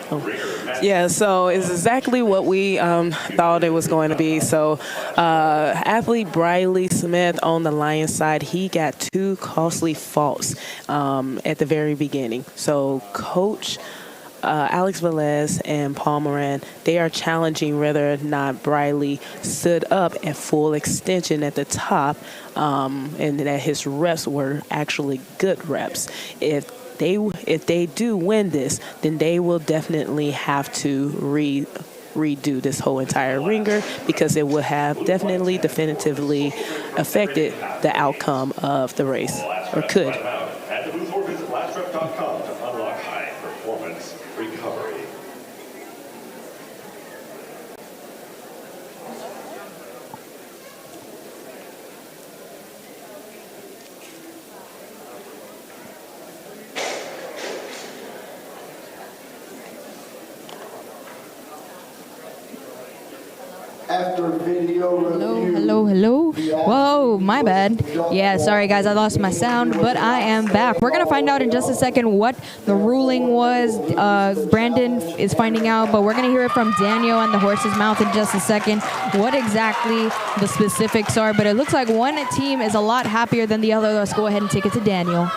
Oh. Yeah, so it's exactly what we thought it was going to be. So athlete Briley Smith on the Lions side, he got 2 costly faults at the very beginning. So Coach Alex Velez and Paul Moran, they are challenging whether or not Briley stood up at full extension at the top and that his reps were actually good reps. If they do win this, then they will definitely have to redo this whole entire ringer because it will have definitively affected the outcome of the race, or could. At the booth or visit lastrep.com to unlock high performance recovery. after video review. Hello. Whoa, my bad. Yeah, sorry guys, I lost my sound, but I am back. We're gonna find out in just a second what the ruling was. Brandon is finding out, but we're gonna hear it from Daniel and the horse's mouth in just a second, what exactly the specifics are. But it looks like one team is a lot happier than the other. Let's go ahead and take it to Daniel.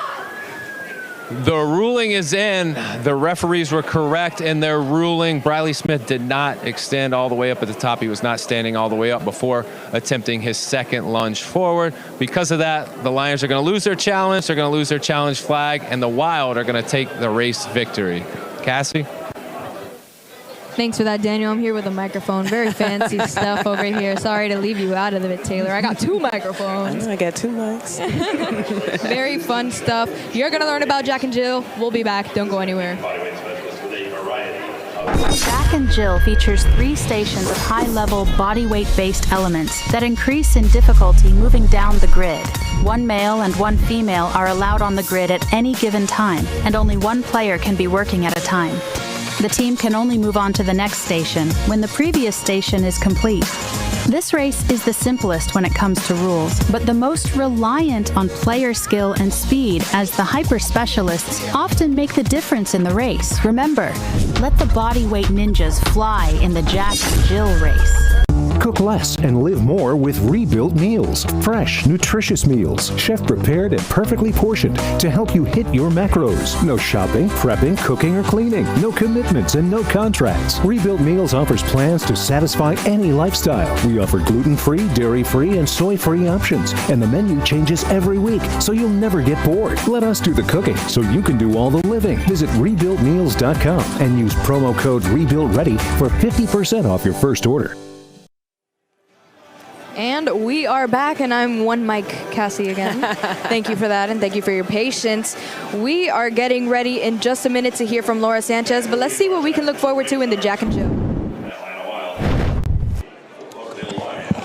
The ruling is in. The referees were correct in their ruling. Briley Smith did not extend all the way up at the top. He was not standing all the way up before attempting his second lunge forward. Because of that, the Lions are going to lose their challenge. They're going to lose their challenge flag, and the Wild are going to take the race victory. Cassie? Thanks for that, Daniel. I'm here with a microphone. Very fancy stuff over here. Sorry to leave you out of it, Taylor. I got 2 microphones. I got 2 mics. Very fun stuff. You're going to learn about Jack and Jill. We'll be back. Don't go anywhere. Jack and Jill features 3 stations of high-level body weight-based elements that increase in difficulty moving down the grid. 1 male and 1 female are allowed on the grid at any given time, and only 1 player can be working at a time. The team can only move on to the next station when the previous station is complete. This race is the simplest when it comes to rules, but the most reliant on player skill and speed, as the hyper specialists often make the difference in the race. Remember, let the bodyweight ninjas fly in the Jack and Jill race. Cook less and live more with rebuilt meals. Fresh, nutritious meals, chef-prepared and perfectly portioned to help you hit your macros. No shopping, prepping, cooking, or cleaning. No commitments and no contracts. Rebuilt Meals offers plans to satisfy any lifestyle. We offer gluten-free, dairy-free, and soy-free options. And the menu changes every week, so you'll never get bored. Let us do the cooking so you can do all the living. Visit rebuiltmeals.com and use promo code RebuiltReady for 50% off your first order. And we are back, and I'm one mic Cassie again. Thank you for that, and thank you for your patience. We are getting ready in just a minute to hear from Laura Sanchez, but let's see what we can look forward to in the Jack and Jill.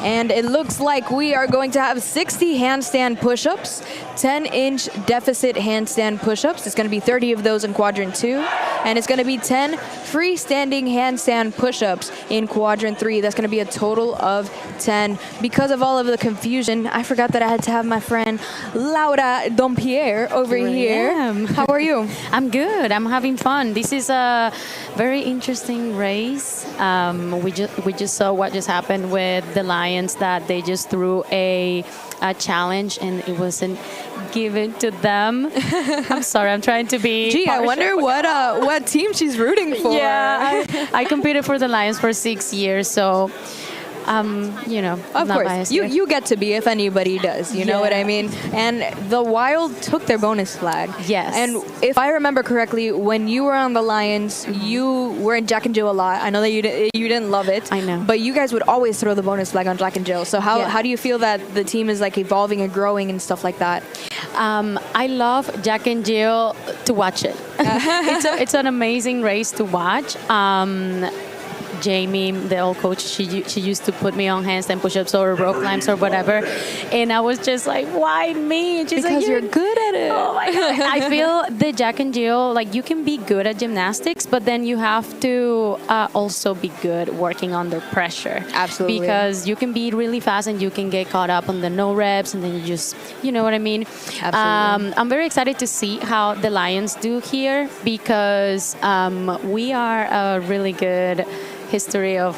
And it looks like we are going to have 60 handstand push-ups, 10-inch deficit handstand push-ups. It's going to be 30 of those in quadrant 2, and it's going to be 10 freestanding handstand push-ups in quadrant 3. That's going to be a total of 10. Because of all of the confusion, I forgot that I had to have my friend Laura Dompierre over here. How are you? I'm good. I'm having fun. This is a very interesting race. We just saw what just happened with the Lions, that they just threw a challenge and it wasn't given to them. I'm sorry, I'm trying to be Gee, I wonder what team she's rooting for. Yeah, I competed for the Lions for 6 years, so you know, of course, you get to be if anybody does. You know what I mean? And the Wild took their bonus flag. Yes. And if I remember correctly, when you were on the Lions, you were in Jack and Jill a lot. I know that you didn't love it. I know. But you guys would always throw the bonus flag on Jack and Jill. So how do you feel that the team is like evolving and growing and stuff like that? I love Jack and Jill to watch it. It's an amazing race to watch. Jamie, the old coach, she used to put me on handstand push-ups or rope climbs or whatever, and I was just like, why me? And she's because like, you're good at it. Oh my God. I feel the Jack and Jill, like, you can be good at gymnastics, but then you have to also be good working under pressure. Absolutely. Because you can be really fast and you can get caught up on the no reps, and then you just, you know what I mean? Absolutely. I'm very excited to see how the Lions do here, because we are a really good history of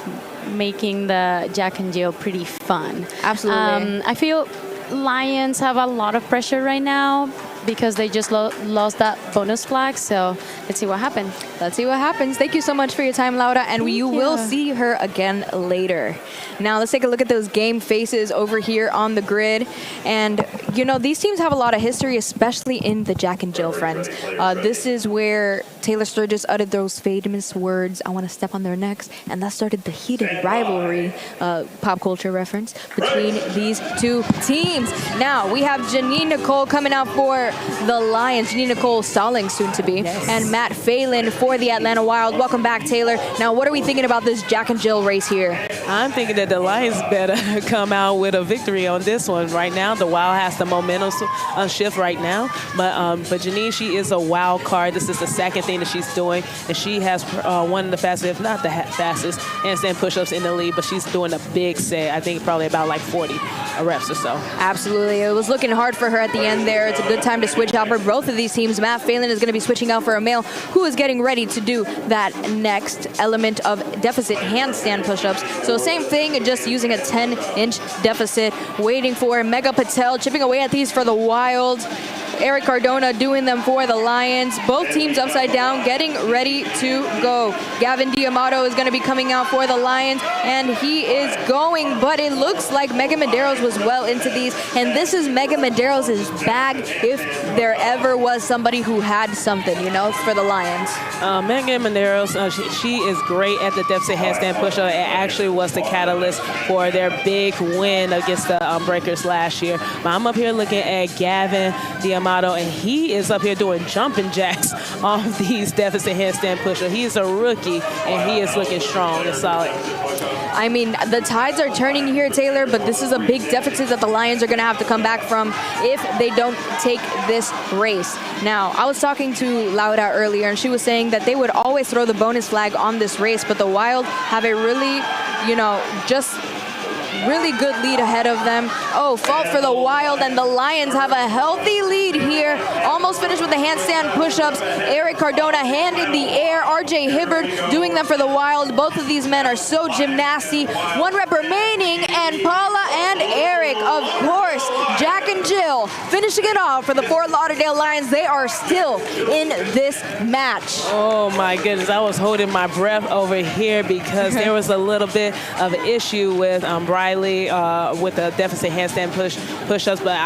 making the Jack and Jill pretty fun. Absolutely. I feel Lions have a lot of pressure right now because they just lost that bonus flag. So let's see what happens. Let's see what happens. Thank you so much for your time, Laura, and you will see her again later. Now let's take a look at those game faces over here on the grid. And you know, these teams have a lot of history, especially in the Jack and Jill, friends. This is where Taylor Sturgis uttered those famous words, "I want to step on their necks," and that started the heated rivalry, pop culture reference, between these two teams. Now we have Janine Nicole coming out for the Lions, Janine Nicole Stallings soon to be, and Matt Phelan for the Atlanta Wild. Welcome back, Taylor. Now, what are we thinking about this Jack and Jill race here? I'm thinking that the Lions better come out with a victory on this one. Right now, the Wild has the momentum shift right now, but Janine, she is a wild card. This is the second thing that she's doing, and she has one of the fastest, if not the fastest, handstand push-ups in the league, but she's doing a big set. I think probably about like 40 reps or so. Absolutely. It was looking hard for her at the end there. It's a good time to switch out for both of these teams. Matt Phelan is going to be switching out for a male who is getting ready to do that next element of deficit handstand push-ups. So same thing, just using a 10-inch deficit, waiting for Mega Patel, chipping away at these for the Wild. Eric Cardona doing them for the Lions. Both teams upside down, getting ready to go. Gavin D'Amato is going to be coming out for the Lions, and he is going, but it looks like Megan Medeiros was well into these, and this is Megan Medeiros' bag if there ever was somebody who had something, you know, for the Lions. Megan Medeiros, she is great at the deficit handstand push-up. It actually was the catalyst for their big win against the Breakers last year. But I'm up here looking at Gavin D'Amato, and he is up here doing jumping jacks off these deficit handstand push-ups. He is a rookie, and he is looking strong and solid. I mean, the tides are turning here, Taylor, but this is a big deficit that the Lions are going to have to come back from if they don't take this race. Now, I was talking to Laura earlier, and she was saying that they would always throw the bonus flag on this race, but the Wild have a really, you know, just really good lead ahead of them. Oh, fault for the Wild, and the Lions have a healthy lead here. Almost finished with the handstand push-ups. Eric Cardona hand in the air. RJ Hibbard doing them for the Wild. Both of these men are so gymnasty. 1 rep remaining, and Paula and Eric, of course, Jack and Jill finishing it off for the Fort Lauderdale Lions. They are still in this match. Oh my goodness, I was holding my breath over here because there was a little bit of an issue with Briley with the deficit handstand push-ups, but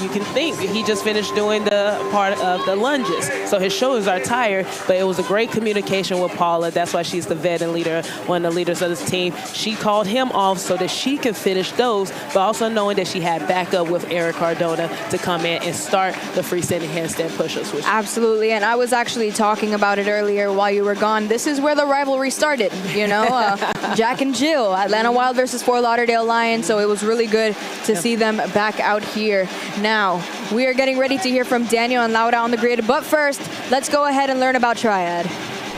you can think he just finished doing the part of the lunges, so his shoulders are tired. But it was a great communication with Paula. That's why she's the vet and leader, one of the leaders of this team. She called him off so that she could finish those, but also knowing that she had backup with Eric Cardona to come in and start the freestanding handstand push-ups. Absolutely, and I was actually talking about it earlier while you were gone. This is where the rivalry started, you know, Jack and Jill, Atlanta Wild versus Fort Lauderdale Lions, so it was really good to see them back out here. Now, we are getting ready to hear from Daniel and Laura on the grid, but first, let's go ahead and learn about Triad.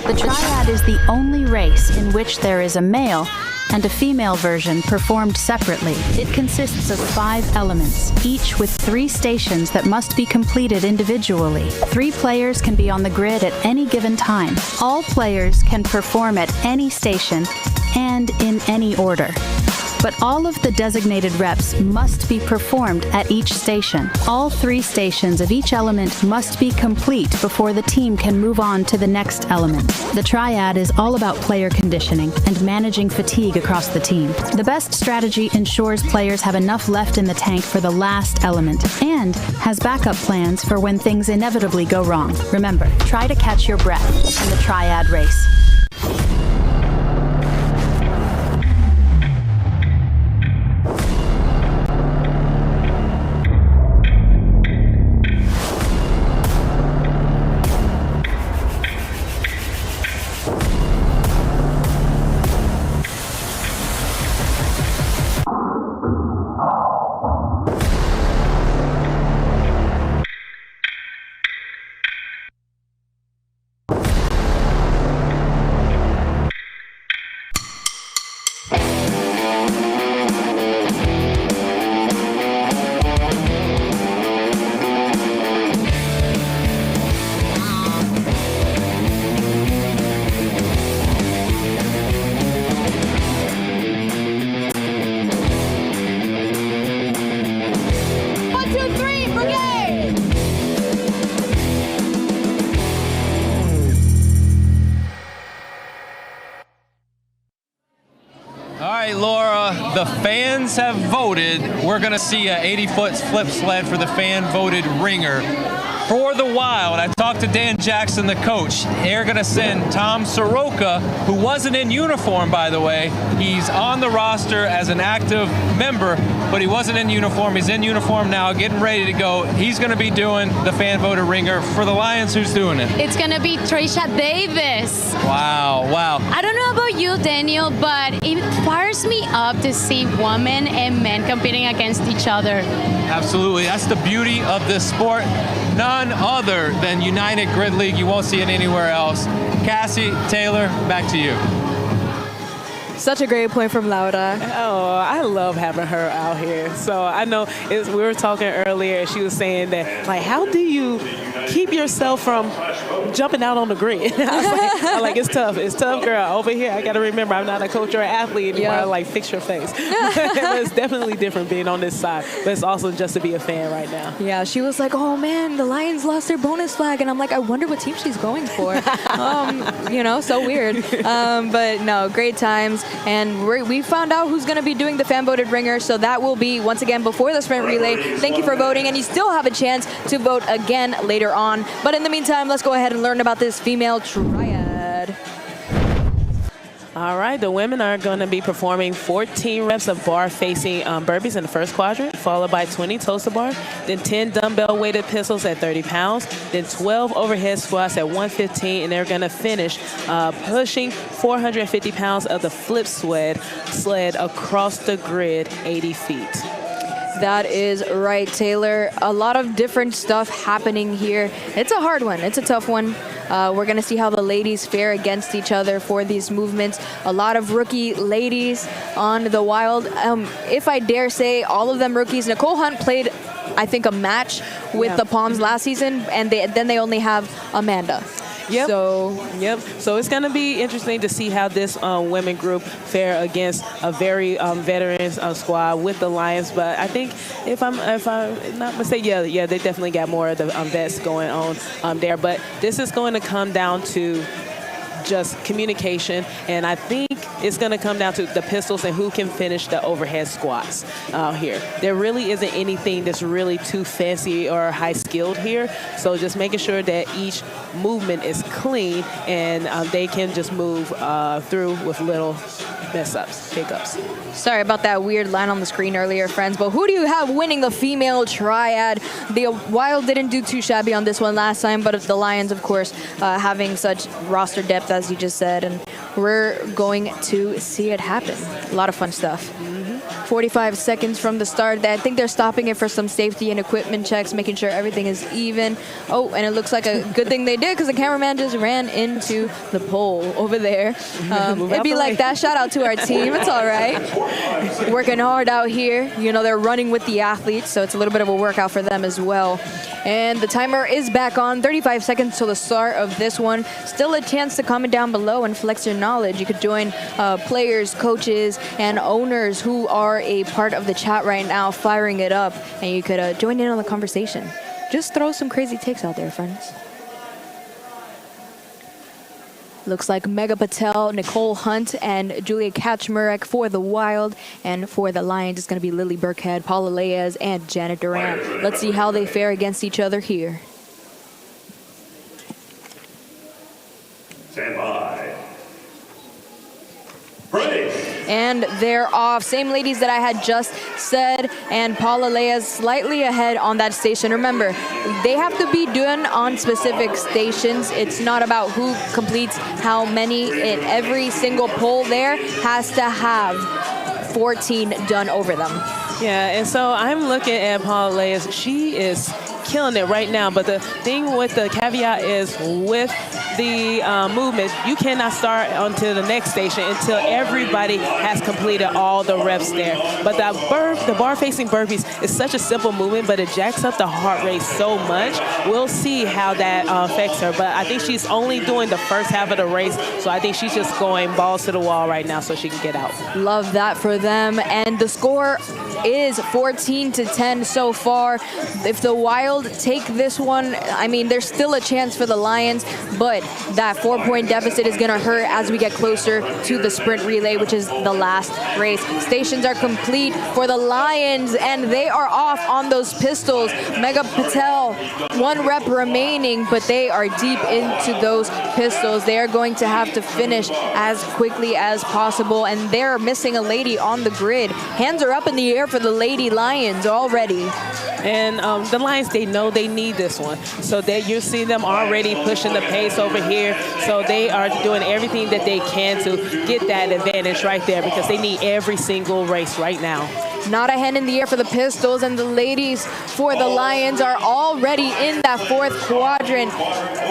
The Triad is the only race in which there is a male and a female version performed separately. It consists of 5 elements, each with 3 stations that must be completed individually. 3 players can be on the grid at any given time. All players can perform at any station and in any order. But all of the designated reps must be performed at each station. All 3 stations of each element must be complete before the team can move on to the next element. The Triad is all about player conditioning and managing fatigue across the team. The best strategy ensures players have enough left in the tank for the last element and has backup plans for when things inevitably go wrong. Remember, try to catch your breath in the Triad race. The fans have voted. We're going to see an 80-foot flip sled for the fan-voted ringer. For the Wild, I talked to Dan Jackson, the coach. They're going to send Tom Soroka, who wasn't in uniform, by the way. He's on the roster as an active member, but he wasn't in uniform. He's in uniform now, getting ready to go. He's going to be doing the fan-voted ringer. For the Lions, who's doing it? It's going to be Trisha Davis. Wow, wow. I don't know about you, Daniel, but it fires me up to see women and men competing against each other. Absolutely. That's the beauty of this sport. None other than United Grid League. You won't see it anywhere else. Cassie, Taylor, back to you. Such a great point from Laura. Oh, I love having her out here. So I know we were talking earlier, and she was saying that, like, how do you keep yourself from jumping out on the grid? I was like, it's tough. It's tough, girl. Over here, I got to remember I'm not a coach or an athlete anymore. I like, fix your face. But it's definitely different being on this side. But it's awesome just to be a fan right now. Yeah, she was like, oh, man, the Lions lost their bonus flag. And I'm like, I wonder what team she's going for. So weird. But no, great times. And we found out who's going to be doing the fan-voted ringer. So that will be, once again, before the sprint relay. Thank you for voting. And you still have a chance to vote again later on. But in the meantime, let's go ahead and learn about this female triad. All right, the women are going to be performing 14 reps of bar-facing burpees in the first quadrant, followed by 20 toes to bar, then 10 dumbbell-weighted pistols at 30 pounds, then 12 overhead squats at 115, and they're going to finish pushing 450 pounds of the flip sled across the grid 80 feet. That is right, Taylor. A lot of different stuff happening here. It's a hard one. It's a tough one. We're going to see how the ladies fare against each other for these movements. A lot of rookie ladies on the Wild. If I dare say, all of them rookies. Nicole Hunt played, I think, a match with the Palms last season, and then they only have Amanda. Yep. So it's going to be interesting to see how this women group fare against a very veteran squad with the Lions. But I think if I'm not mistaken, they definitely got more of the vets going on there. But this is going to come down to just communication, and I think it's going to come down to the pistols and who can finish the overhead squats here. There really isn't anything that's really too fancy or high skilled here, so just making sure that each movement is clean and they can just move through with little mess-ups, hiccups. Sorry about that weird line on the screen earlier, friends, but who do you have winning the female triad? The Wild didn't do too shabby on this one last time, but the Lions, of course, having such roster depth, as you just said, and we're going to see it happen. A lot of fun stuff. 45 seconds from the start. I think they're stopping it for some safety and equipment checks, making sure everything is even. Oh, and it looks like a good thing they did, because the cameraman just ran into the pole over there. It'd be like that. Shout out to our team. It's all right. Working hard out here. They're running with the athletes, so it's a little bit of a workout for them as well. And the timer is back on. 35 seconds till the start of this one. Still a chance to comment down below and flex your knowledge. You could join players, coaches, and owners who are a part of the chat right now, firing it up, and you could join in on the conversation. Just throw some crazy takes out there, friends. Looks like Megha Patel, Nicole Hunt, and Julia Kaczmarek for the Wild. And for the Lions, it's going to be Lily Burkhead, Paula Leyes, and Janet Durant. Let's see how they fare against each other here. Stand by. Brace. And they're off. Same ladies that I had just said, and Paula Leyes slightly ahead on that station. Remember, they have to be done on specific stations. It's not about who completes how many. Every single pole there has to have 14 done over them. Yeah, and so I'm looking at Paula Leyes. She is killing it right now, but the thing with the caveat is with the movement, you cannot start onto the next station until everybody has completed all the reps there. But the bar-facing burpees is such a simple movement, but it jacks up the heart rate so much. We'll see how that affects her, but I think she's only doing the first half of the race, so I think she's just going balls to the wall right now so she can get out. Love that for them, and the score is 14-10 so far. If the Wild take this one, I mean, there's still a chance for the Lions, but that 4-point deficit is going to hurt as we get closer to the sprint relay, which is the last race. Stations are complete for the Lions, and they are off on those pistols. Megha Patel, 1 rep remaining, but they are deep into those pistols. They are going to have to finish as quickly as possible, and they're missing a lady on the grid. Hands are up in the air for the Lady Lions already. And the Lions, they know they need this one. So you see them already pushing the pace over here. So they are doing everything that they can to get that advantage right there, because they need every single race right now. Not a hand in the air for the Pistols, and the ladies for the Lions are already in that fourth quadrant.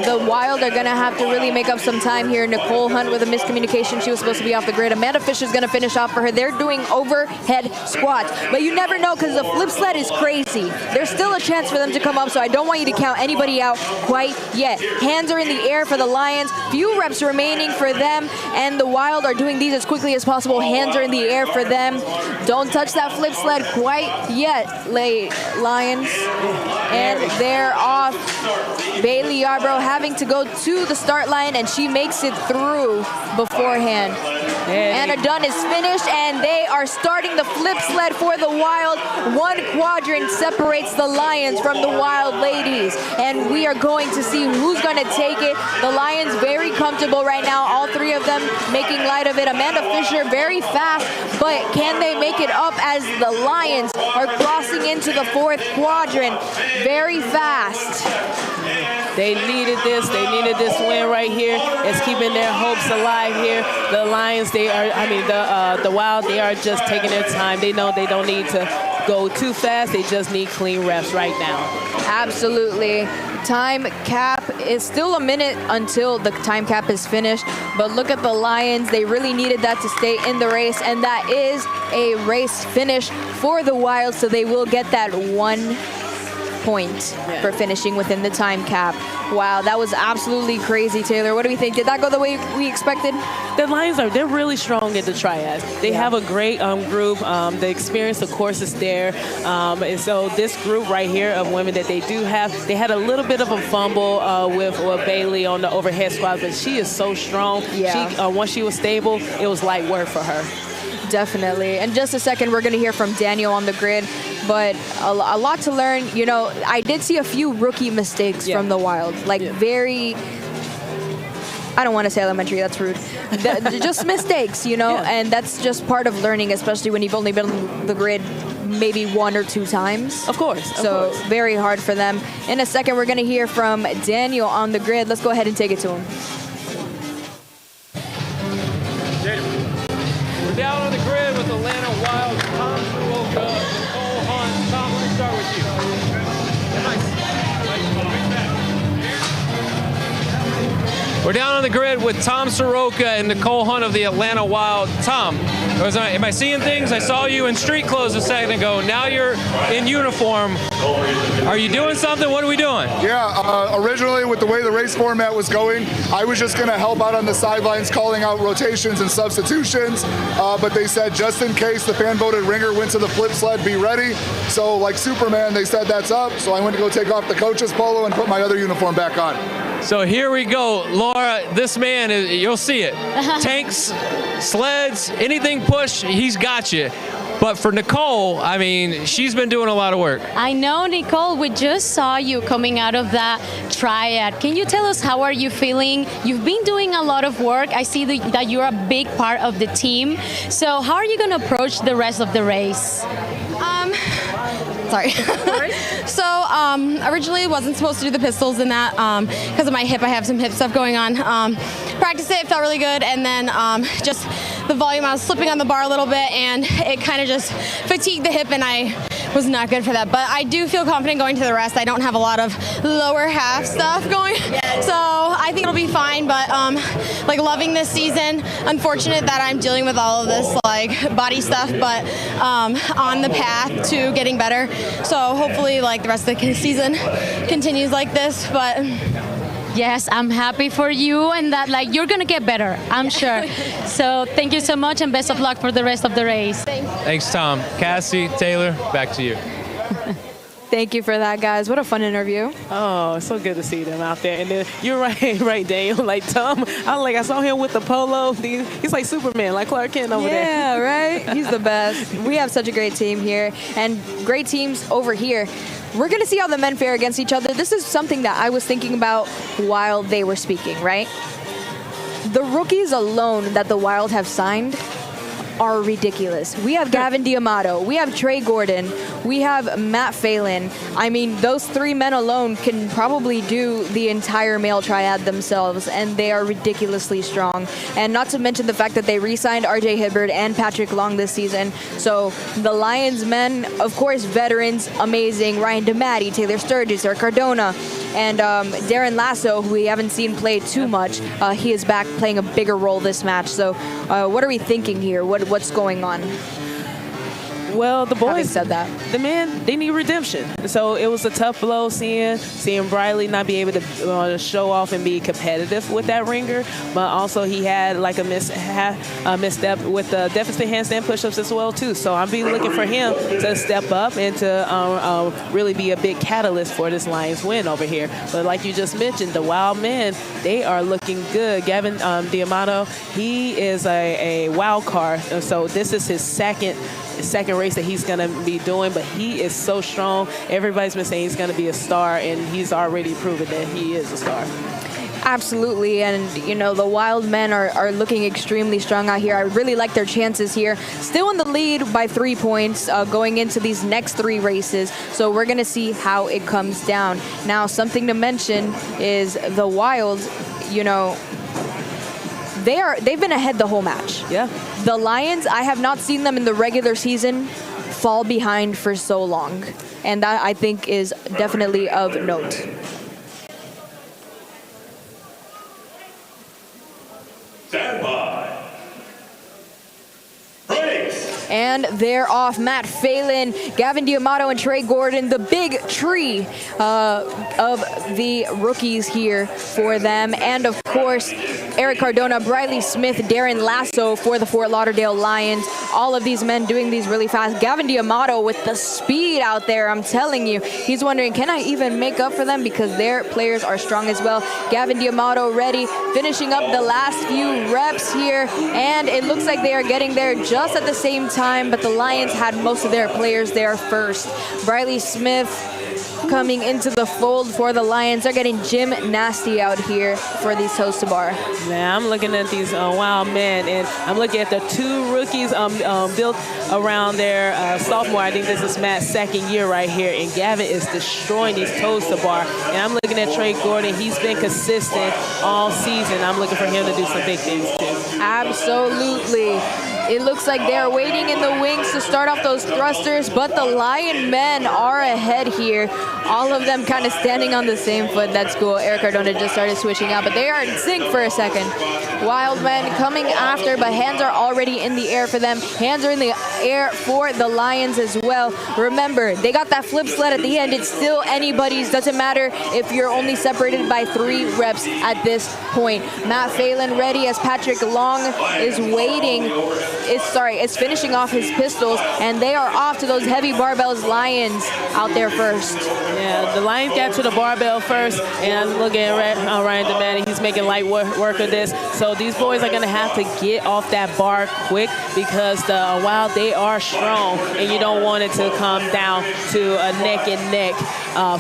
The Wild are going to have to really make up some time here. Nicole Hunt with a miscommunication. She was supposed to be off the grid. Amanda Fisher is going to finish off for her. They're doing overhead squats. But you never know because the flip sled is crazy. There's still a chance for them to come up, so I don't want you to count anybody out quite yet. Hands are in the air for the Lions. Few reps remaining for them, and the Wild are doing these as quickly as possible. Hands are in the air for them. Don't touch that flip sled quite yet, Lions. And they're off. Bailey Yarbrough having to go to the start line, and she makes it through beforehand. Anna Dunn is finished, and they are starting the flip sled for the Wild. One quadrant separates the Lions from the Wild ladies, and we are going to see who's going to take it. The Lions very comfortable right now, all three of them making light of it. Amanda Fisher very fast, but can they make it up as the Lions are crossing into the fourth quadrant very fast? They needed this. They needed this win right here. It's keeping their hopes alive here. The Lions, the Wild, they are just taking their time. They know they don't need to go too fast. They just need clean reps right now. Absolutely. Time cap is still a minute until the time cap is finished, but look at the Lions. They really needed that to stay in the race, and that is a race finish for the Wild, so they will get that 1 point for finishing within the time cap. Wow, that was absolutely crazy, Taylor. What do we think? Did that go the way we expected? The Lions they're really strong at the triads. They have a great group. The experience, of course, is there. And so this group right here of women that they do have, they had a little bit of a fumble with Bailey on the overhead squat, but she is so strong. Yeah. Once she was stable, it was light work for her. Definitely. In just a second, we're going to hear from Daniel on the grid, but a lot to learn. You know, I did see a few rookie mistakes from the Wild, very, I don't want to say elementary, that's rude. Just mistakes, you know, and that's just part of learning, especially when you've only been on the grid maybe 1 or 2 times. Of course. So very hard for them. In a second, we're going to hear from Daniel on the grid. Let's go ahead and take it to him. We're down on the grid with Atlanta Wild, Tom Soroka, Nicole Hunt. Tom, let me start with you. We're down on the grid with Tom Soroka and Nicole Hunt of the Atlanta Wild. Tom, am I seeing things? I saw you in street clothes a second ago. Now you're in uniform. Are you doing something? What are we doing? Yeah, originally with the way the race format was going, I was just going to help out on the sidelines calling out rotations and substitutions, but they said just in case the fan-voted ringer went to the flip sled, be ready. So like Superman, they said that's up, so I went to go take off the coach's polo and put my other uniform back on. So here we go. Laura, this man, you'll see it. Tanks, sleds, anything push, he's got you. But for Nicole, I mean, she's been doing a lot of work. I know, Nicole, we just saw you coming out of that triad. Can you tell us how are you feeling? You've been doing a lot of work. I see that you're a big part of the team. So how are you going to approach the rest of the race? Sorry. So originally wasn't supposed to do the pistols in that because of my hip. I have some hip stuff going on. Practiced it felt really good, and then just the volume, I was slipping on the bar a little bit, and it kind of just fatigued the hip, and I was not good for that. But I do feel confident going to the rest. I don't have a lot of lower half stuff going, so I think it'll be fine. But like loving this season. Unfortunate that I'm dealing with all of this like body stuff, but on the path to getting better. So hopefully like the rest of the season continues like this. But yes, I'm happy for you and that like you're gonna get better, I'm sure. So thank you so much and best of luck for the rest of the race. Thanks, Tom. Cassie, Taylor, back to you. Thank you for that, guys. What a fun interview. Oh, it's so good to see them out there. And then you're right, Daniel. Like Tom, I saw him with the polo. He's like Superman, like Clark Kent over there. Yeah, right? He's the best. We have such a great team here and great teams over here. We're going to see how the men fare against each other. This is something that I was thinking about while they were speaking, right? The rookies alone that the Wild have signed are ridiculous. We have Gavin D'Amato, we have Trey Gordon, we have Matt Phelan. I mean, those 3 men alone can probably do the entire male triad themselves, and they are ridiculously strong. And not to mention the fact that they re-signed RJ Hibbert and Patrick Long this season. So the Lions men, of course, veterans, amazing. Ryan DeMatti, Taylor Sturgis, Eric Cardona, and Darren Lasso, who we haven't seen play too much. He is back playing a bigger role this match. So what are we thinking here? What's going on? Well, the boys said that. The men, they need redemption. So it was a tough blow seeing Briley not be able to show off and be competitive with that ringer, but also he had like a misstep with the deficit handstand push-ups as well too. So I'm be looking for him to step up and to really be a big catalyst for this Lions win over here. But like you just mentioned, the Wild men, they are looking good. Gavin D'Amato, he is a wild card. So this is his second race that he's going to be doing, but he is so strong. Everybody's been saying he's going to be a star, and he's already proven that he is a star. Absolutely, and you know, the Wild men are looking extremely strong out here. I really like their chances here. Still in the lead by 3 points going into these next 3 races, so we're going to see how it comes down. Now, something to mention is the Wild, you know, they've been ahead the whole match. Yeah. The Lions, I have not seen them in the regular season fall behind for so long, and that I think is definitely of note. Stand by. Race. And they're off. Matt Phelan, Gavin D'Amato, and Trey Gordon, the big tree of the rookies here for them. And of course, Eric Cardona, Briley Smith, Darren Lasso for the Fort Lauderdale Lions. All of these men doing these really fast. Gavin D'Amato with the speed out there, I'm telling you. He's wondering, can I even make up for them? Because their players are strong as well. Gavin D'Amato ready, finishing up the last few reps here. And it looks like they are getting there just at the same time, but the Lions had most of their players there first. Briley Smith coming into the fold for the Lions. They're getting Jim Nasty out here for the Toast Bar. Man, I'm looking at these Wild men, and I'm looking at the 2 rookies built around their sophomore. I think this is Matt's second year right here, and Gavin is destroying these Toast Bar. And I'm looking at Trey Gordon. He's been consistent all season. I'm looking for him to do some big things too. Absolutely. It looks like they're waiting in the wings to start off those thrusters, but the Lion men are ahead here. All of them kind of standing on the same foot. That's cool. Eric Cardona just started switching out, but they are in sync for a second. Wild men coming after, but hands are already in the air for them. Hands are in the air for the Lions as well. Remember, they got that flip sled at the end. It's still anybody's. Doesn't matter if you're only separated by 3 reps at this point. Matt Phelan ready as Patrick Long is waiting. It's finishing off his pistols, and they are off to those heavy barbells. Lions out there first. Yeah, the Lions got to the barbell first, and I'm looking at Ryan DeMatti. He's making light work of this. So these boys are going to have to get off that bar quick, because the Wild, they are strong, and you don't want it to come down to a neck-and-neck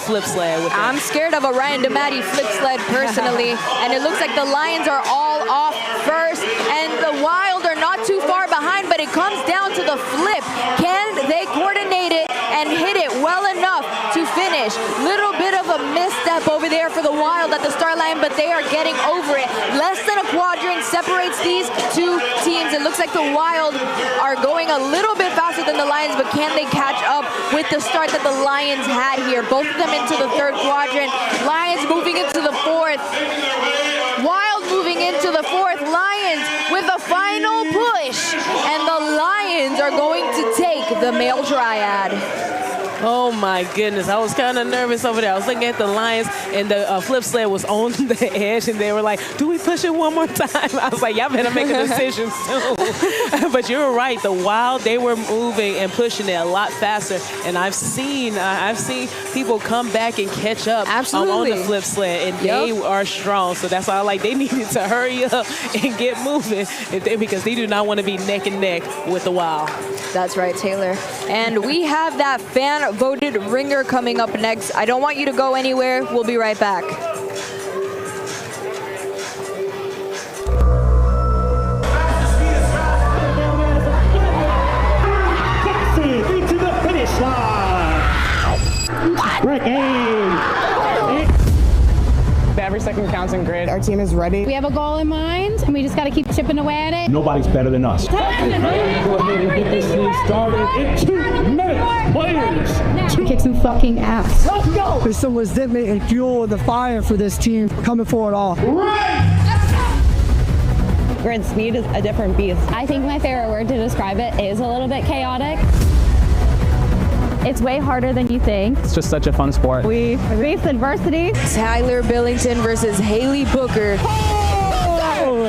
flip sled. I'm scared of a Ryan DeMatti flip sled personally, and it looks like the Lions are all off first, and the Wild are not too far behind, but it comes down to the flip. Can they coordinate it and hit it well enough to finish? Little bit of a misstep over there for the Wild at the start line, but they are getting over it. Less than a quadrant separates these 2 teams. It looks like the Wild are going a little bit faster than the Lions, but can they catch up with the start that the Lions had here? Both of them into the 3rd quadrant. Lions moving into the 4th. Wild moving into the 4th. Lions with a final push, and the Lions are going to take the male triad. Oh my goodness, I was kind of nervous over there. I was looking at the Lions, and the flip sled was on the edge, and they were like, do we push it one more time? I was like, y'all better make a decision soon. But you're right, the Wild, they were moving and pushing it a lot faster, and I've seen people come back and catch up on the flip sled, and they are strong. So that's why they needed to hurry up and get moving, because they do not want to be neck and neck with the Wild. That's right, Taylor. And we have that fan-voted ringer coming up next. I don't want you to go anywhere. We'll be right back. Every second counts in grid. Our team is ready. We have a goal in mind, and we just got to keep chipping away at it. Nobody's better than us. Go ahead and get this thing started in 2 minutes, players. Kick some fucking ass. Let's go. There's some resentment and fuel in the fire for this team coming forward all. Grid speed is a different beast. I think my favorite word to describe it is a little bit chaotic. It's way harder than you think. It's just such a fun sport. We face adversity. Tyler Billington versus Haley Booker. And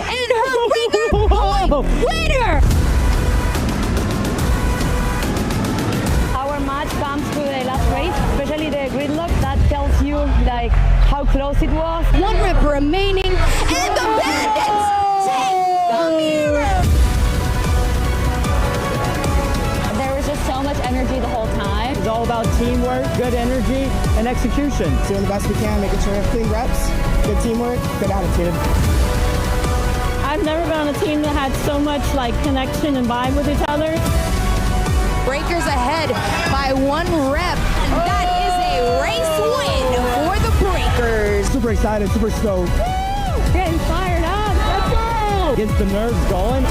her ringer point winner! Our match comes to the last race, especially the gridlock. That tells you like how close it was. One rep remaining, and the Bandits take the mirror! There was just so much energy the whole time. It's all about teamwork, good energy, and execution. Doing the best we can, making sure we have clean reps, good teamwork, good attitude. I've never been on a team that had so much like connection and vibe with each other. Breakers ahead by 1 rep. And that is a race win for the Breakers. Super excited, super stoked. Getting fired up. Let's go! Gets the nerves going.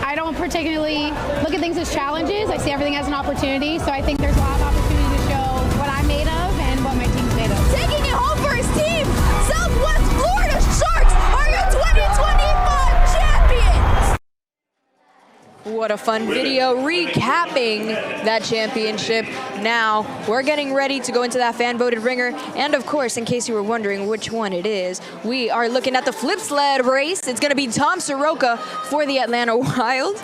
I don't particularly look at things as challenges. I see everything as an opportunity. So I think there's a lot of opportunity to show what I'm made of and what my team's made of. Taking it home for his team, Southwest Florida Sharks are your 2025 champions. What a fun video recapping that championship. Now we're getting ready to go into that fan-voted ringer. And of course, in case you were wondering which one it is, we are looking at the flip sled race. It's going to be Tom Soroka for the Atlanta Wild.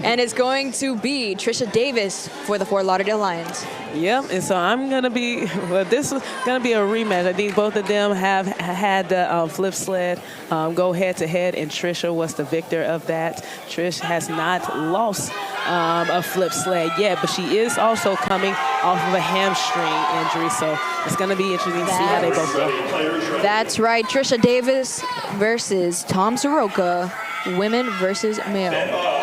And it's going to be Trisha Davis for the Fort Lauderdale Lions. Yep, and so I'm going to be, well, this is going to be a rematch. I think both of them have had the flip sled go head-to-head, and Trisha was the victor of that. Trish has not lost a flip sled yet, but she is also coming off of a hamstring injury, so it's going to be interesting to see how they both go. That's right, Trisha Davis versus Tom Soroka, women versus male.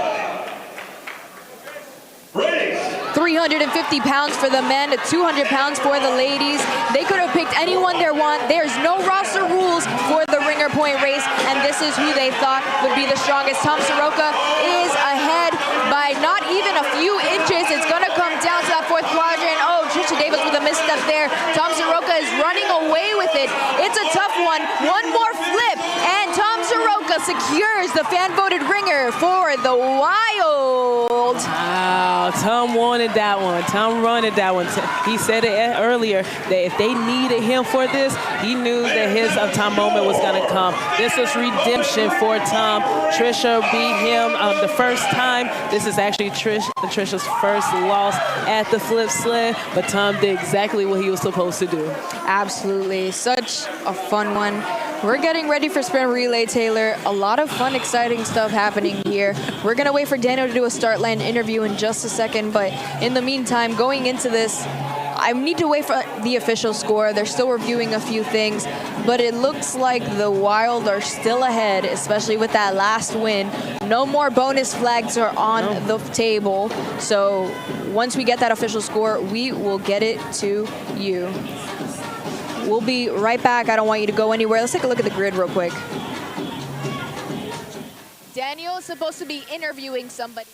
350 pounds for the men, 200 pounds for the ladies. They could have picked anyone they want. There's no roster rules for the ringer point race, and this is who they thought would be the strongest. Tom Soroka is ahead by not even a few inches. It's going to come down to that 4th quadrant. Oh, Trisha Davis with a misstep there. Tom Soroka is running away with it. It's a tough one. One more flip, and Tom Soroka secures the fan-voted ringer for the Wild. Wow, Tom wanted that one. Tom wanted that one. He said it earlier that if they needed him for this, he knew that his Tom moment was going to come. This was redemption for Tom. Trisha beat him the first time. This is actually Trisha's first loss at the flip sled, but Tom did exactly what he was supposed to do. Absolutely. Such a fun one. We're getting ready for sprint relay, Taylor. A lot of fun, exciting stuff happening here. We're going to wait for Daniel to do a start line interview in just a second, but in the meantime, going into this, I need to wait for the official score. They're still reviewing a few things, but it looks like the Wild are still ahead, especially with that last win. No more bonus flags are on the table, so once we get that official score, we will get it to you. We'll be right back. I don't want you to go anywhere. Let's take a look at the grid real quick. Daniel is supposed to be interviewing somebody.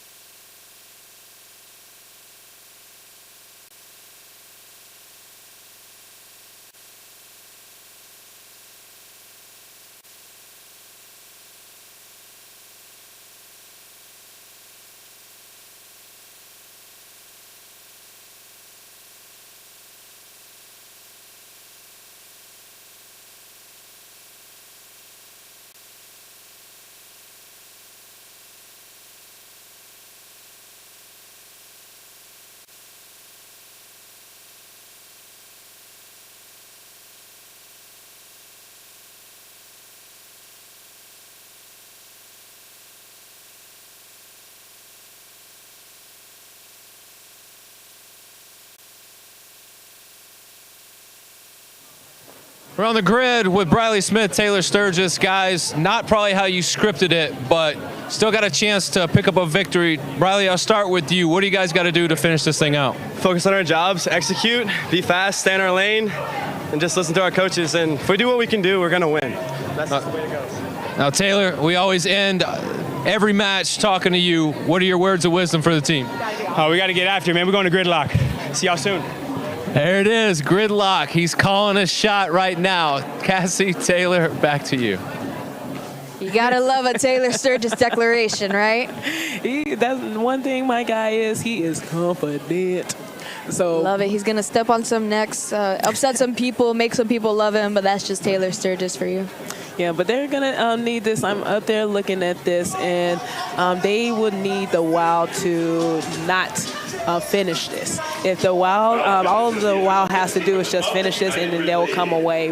We're on the grid with Briley Smith, Taylor Sturgis. Guys, not probably how you scripted it, but Still got a chance to pick up a victory. Riley, I'll start with you. What do you guys got to do to finish this thing out? Focus on our jobs, execute, be fast, stay in our lane, and just listen to our coaches. And if we do what we can do, we're going to win. That's just the way it goes. Now, Taylor, we always end every match talking to you. What are your words of wisdom for the team? We got to get after it, man. We're going to gridlock. See y'all soon. There it is, gridlock. He's calling a shot right now. Cassie, Taylor, back to you. You gotta love a Taylor Sturgis declaration, right? That's one thing my guy is. He is confident. So love it. He's gonna step on some necks, upset some people, make some people love him. But that's just Taylor Sturgis for you. Yeah, but they're going to need this. I'm up there looking at this, and they would need the Wild to not finish this. If the Wild, all the Wild has to do is just finish this, and then they'll come away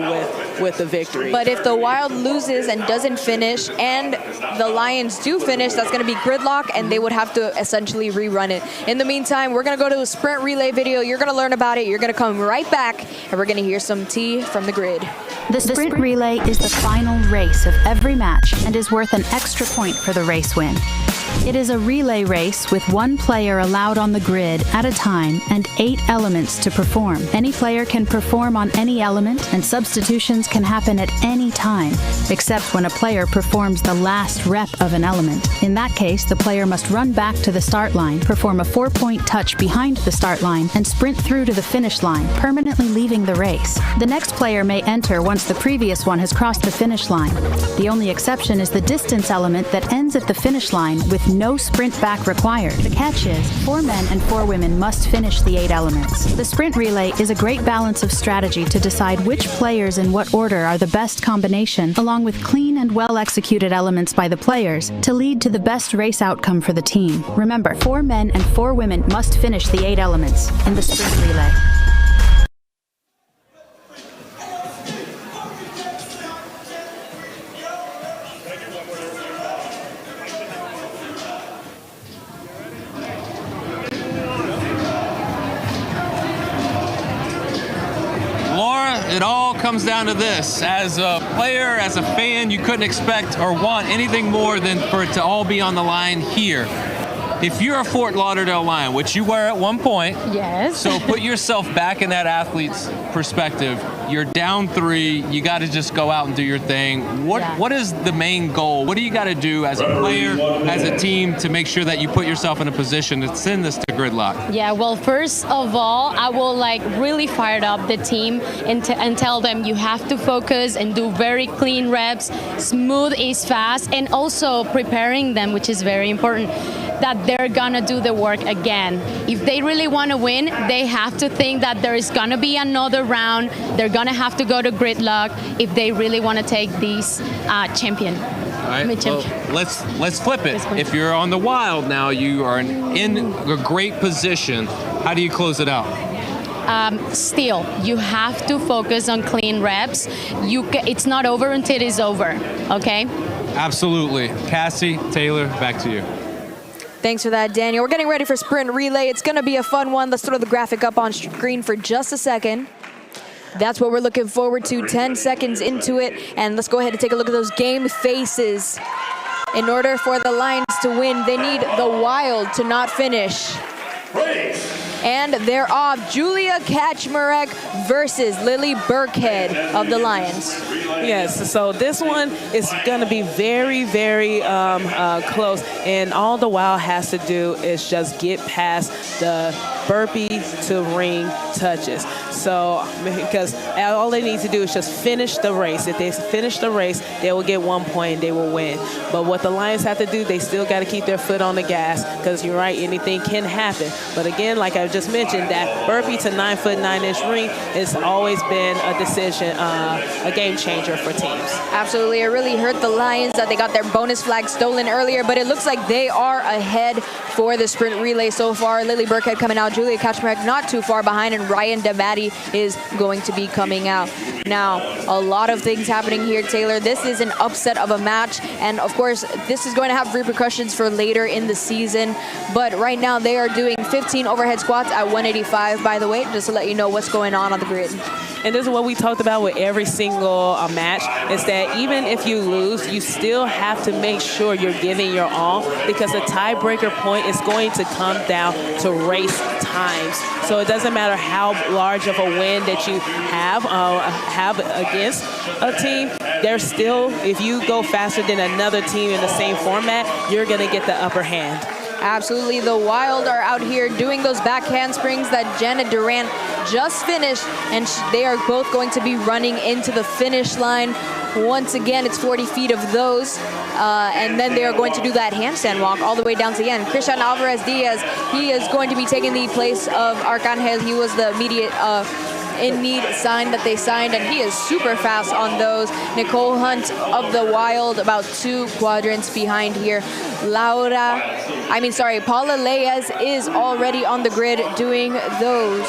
with the victory. But if the Wild loses and doesn't finish, and the Lions do finish, that's going to be gridlock, and they would have to essentially rerun it. In the meantime, we're going to go to a sprint relay video. You're going to learn about it. You're going to come right back, and we're going to hear some tea from the grid. The sprint relay is the final race of every match and is worth an extra point for the race win. It is a relay race with one player allowed on the grid at a time and 8 elements to perform. Any player can perform on any element, and substitutions can happen at any time, except when a player performs the last rep of an element. In that case, the player must run back to the start line, perform a 4-point touch behind the start line, and sprint through to the finish line, permanently leaving the race. The next player may enter once the previous one has crossed the finish line. The only exception is the distance element that ends at the finish line with no sprint back required. The catch is, 4 men and 4 women must finish the 8 elements. The sprint relay is a great balance of strategy to decide which players in what order are the best combination, along with clean and well-executed elements by the players, to lead to the best race outcome for the team. Remember, 4 men and 4 women must finish the 8 elements in the sprint relay. It all comes down to this. As a player, as a fan, you couldn't expect or want anything more than for it to all be on the line here. If you're a Fort Lauderdale Lion, which you were at one point, yes. So put yourself back in that athlete's perspective. You're down 3. You got to just go out and do your thing. What is the main goal? What do you got to do as a player, as a team, to make sure that you put yourself in a position to send this to gridlock? Yeah, well, first of all, I will really fire up the team and tell them you have to focus and do very clean reps. Smooth is fast, and also preparing them, which is very important, that they're gonna do the work again. If they really want to win, they have to think that there is gonna be another round. They're gonna have to go to gridlock if they really want to take this champion. All right, well, let's flip it. If you're on the Wild now, you are in a great position. How do you close it out? Still, you have to focus on clean reps. It's not over until it's over, okay? Absolutely. Cassie, Taylor, back to you. Thanks for that, Daniel. We're getting ready for sprint relay. It's going to be a fun one. Let's throw the graphic up on screen for just a second. That's what we're looking forward to, 10 seconds into it. And let's go ahead and take a look at those game faces. In order for the Lions to win, they need the Wild to not finish. And they're off. Julia Kaczmarek versus Lily Burkhead of the Lions. Yes, so this one is going to be very, very close. And all the Wild has to do is just get past the burpee to ring touches. So, because all they need to do is just finish the race. If they finish the race, they will get 1 point and they will win. But what the Lions have to do, they still got to keep their foot on the gas, because you're right, anything can happen. But again, like I just mentioned, that burpee to 9-foot 9-inch ring has always been a decision, a game changer for teams. Absolutely. It really hurt the Lions that they got their bonus flag stolen earlier, but it looks like they are ahead for the sprint relay so far. Lily Burkhead coming out, Julia Kaczmarek not too far behind, and Ryan Damati is going to be coming out. Now, a lot of things happening here, Taylor. This is an upset of a match, and of course, this is going to have repercussions for later in the season. But right now, they are doing 15 overhead squats at 185, by the way, just to let you know what's going on the grid. And this is what we talked about with every single match, is that even if you lose, you still have to make sure you're giving your all, because a tiebreaker point is going to come down to race times. So it doesn't matter how large of a win that you have against a team, there's still, if you go faster than another team in the same format, you're going to get the upper hand. Absolutely. The Wild are out here doing those back handsprings that Janet Durant just finished, and they are both going to be running into the finish line. Once again, it's 40 feet of those, and then they are going to do that handstand walk all the way down to the end. Christian Alvarez-Diaz, he is going to be taking the place of Arcangel. He was the immediate in-need sign that they signed, and he is super fast on those. Nicole Hunt of the Wild, about 2 quadrants behind here. Paula Leyes is already on the grid doing those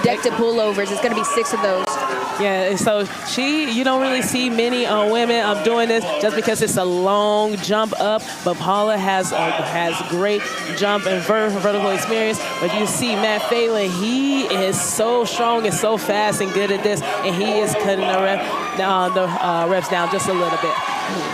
deck to pullovers. It's going to be 6 of those. Yeah, so you don't really see many women doing this just because it's a long jump up, but Paula has great jump and vertical experience. But you see Matt Phelan, he is so strong and so fast and good at this, and he is cutting the reps down just a little bit.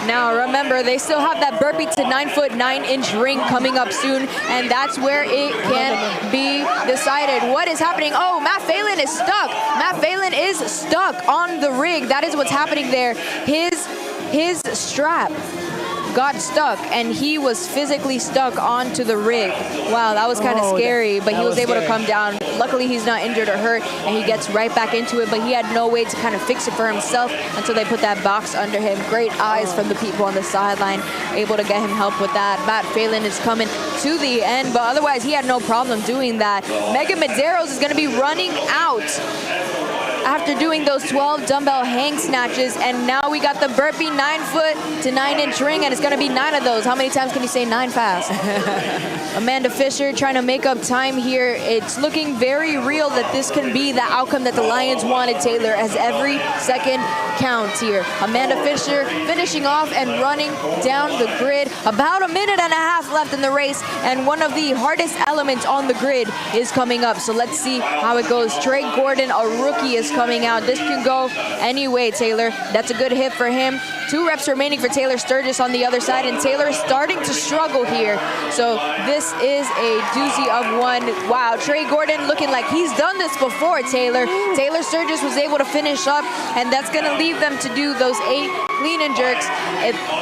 Now remember, they still have that burpee to 9-foot 9-inch ring coming up soon, and that's where it can be decided. What is happening? Oh, Matt Phelan is stuck. Matt Phelan is stuck on the rig. That is what's happening there. His strap got stuck, and he was physically stuck onto the rig. Wow, that was kind of scary, but he was able to come down. Luckily, he's not injured or hurt, and he gets right back into it, but he had no way to kind of fix it for himself until they put that box under him. Great eyes from the people on the sideline, able to get him help with that. Matt Phelan is coming to the end, but otherwise, he had no problem doing that. Megan Medeiros is going to be running out after doing those 12 dumbbell hang snatches, and now we got the burpee 9-foot to 9-inch ring, and it's going to be 9 of those. How many times can you say 9 fast? Amanda Fischer trying to make up time here. It's looking very real that this can be the outcome that the Lions wanted, Taylor, as every second counts here. Amanda Fischer finishing off and running down the grid. About 1.5 minutes left in the race, and one of the hardest elements on the grid is coming up. So let's see how it goes. Trey Gordon, a rookie, is coming out. This can go any way, Taylor. That's a good hit for him. 2 reps remaining for Taylor Sturgis on the other side, and Taylor is starting to struggle here. So this is a doozy of one. Wow, Trey Gordon looking like he's done this before, Taylor. Taylor Sturgis was able to finish up, and that's going to leave them to do those 8 clean and jerks.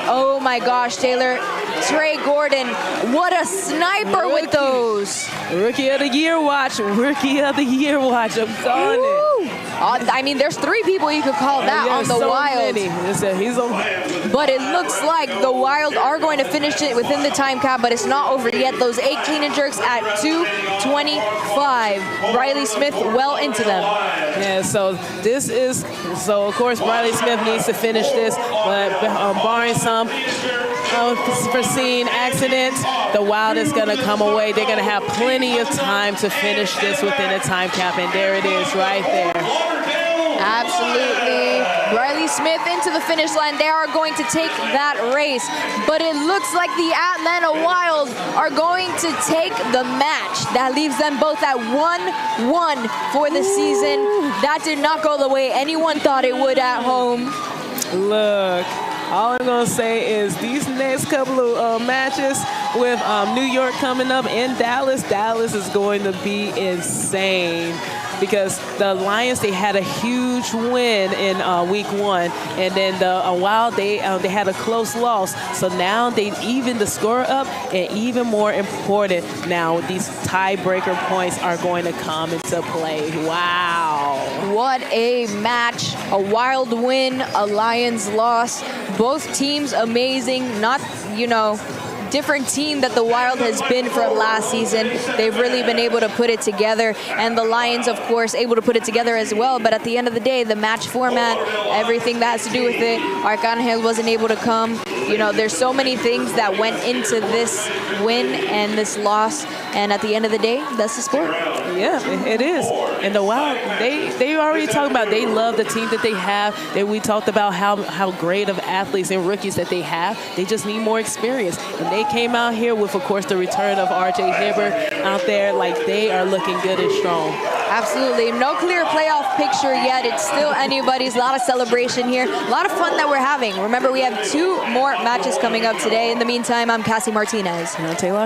Oh my gosh, Taylor. Trey Gordon, what a sniper with those. Rookie of the Year watch. Rookie of the Year watch. I'm calling it. I mean, there's 3 people you could call that on the Wild. But it looks like the Wild are going to finish it within the time cap, but it's not over yet. Those 8 clean and jerks at 2:25. Riley Smith well into them. Yeah, so of course Riley Smith needs to finish this, but barring some unforeseen accidents, the Wild is going to come away. They're going to have plenty of time to finish this within the time cap, and there it is right there. Absolutely. Riley Smith into the finish line. They are going to take that race, but it looks like the Atlanta Wild are going to take the match. That leaves them both at 1-1 for the season. That did not go the way anyone thought it would at home. Look, all I'm going to say is these next couple of matches with New York coming up in Dallas is going to be insane. Because the Lions, they had a huge win in week 1, and then the Wild, they had a close loss. So now they even the score up, and even more important, now these tiebreaker points are going to come into play. Wow. What a match. A Wild win, a Lions loss. Both teams amazing. Not, different team that the Wild has been from last season. They've really been able to put it together, and the Lions, of course, able to put it together as well. But at the end of the day, the match format, everything that has to do with it, Arcangel wasn't able to come. There's so many things that went into this win and this loss, and at the end of the day, that's the sport. Yeah, it is. And the Wild, they already talked about they love the team that they have. We talked about how great of athletes and rookies that they have. They just need more experience. And they came out here with, of course, the return of R.J. Hibbert out there. Like, they are looking good and strong. Absolutely. No clear playoff picture yet. It's still anybody's. A lot of celebration here. A lot of fun that we're having. Remember, we have 2 more matches coming up today. In the meantime, I'm Cassie Martinez. And I'm Taylor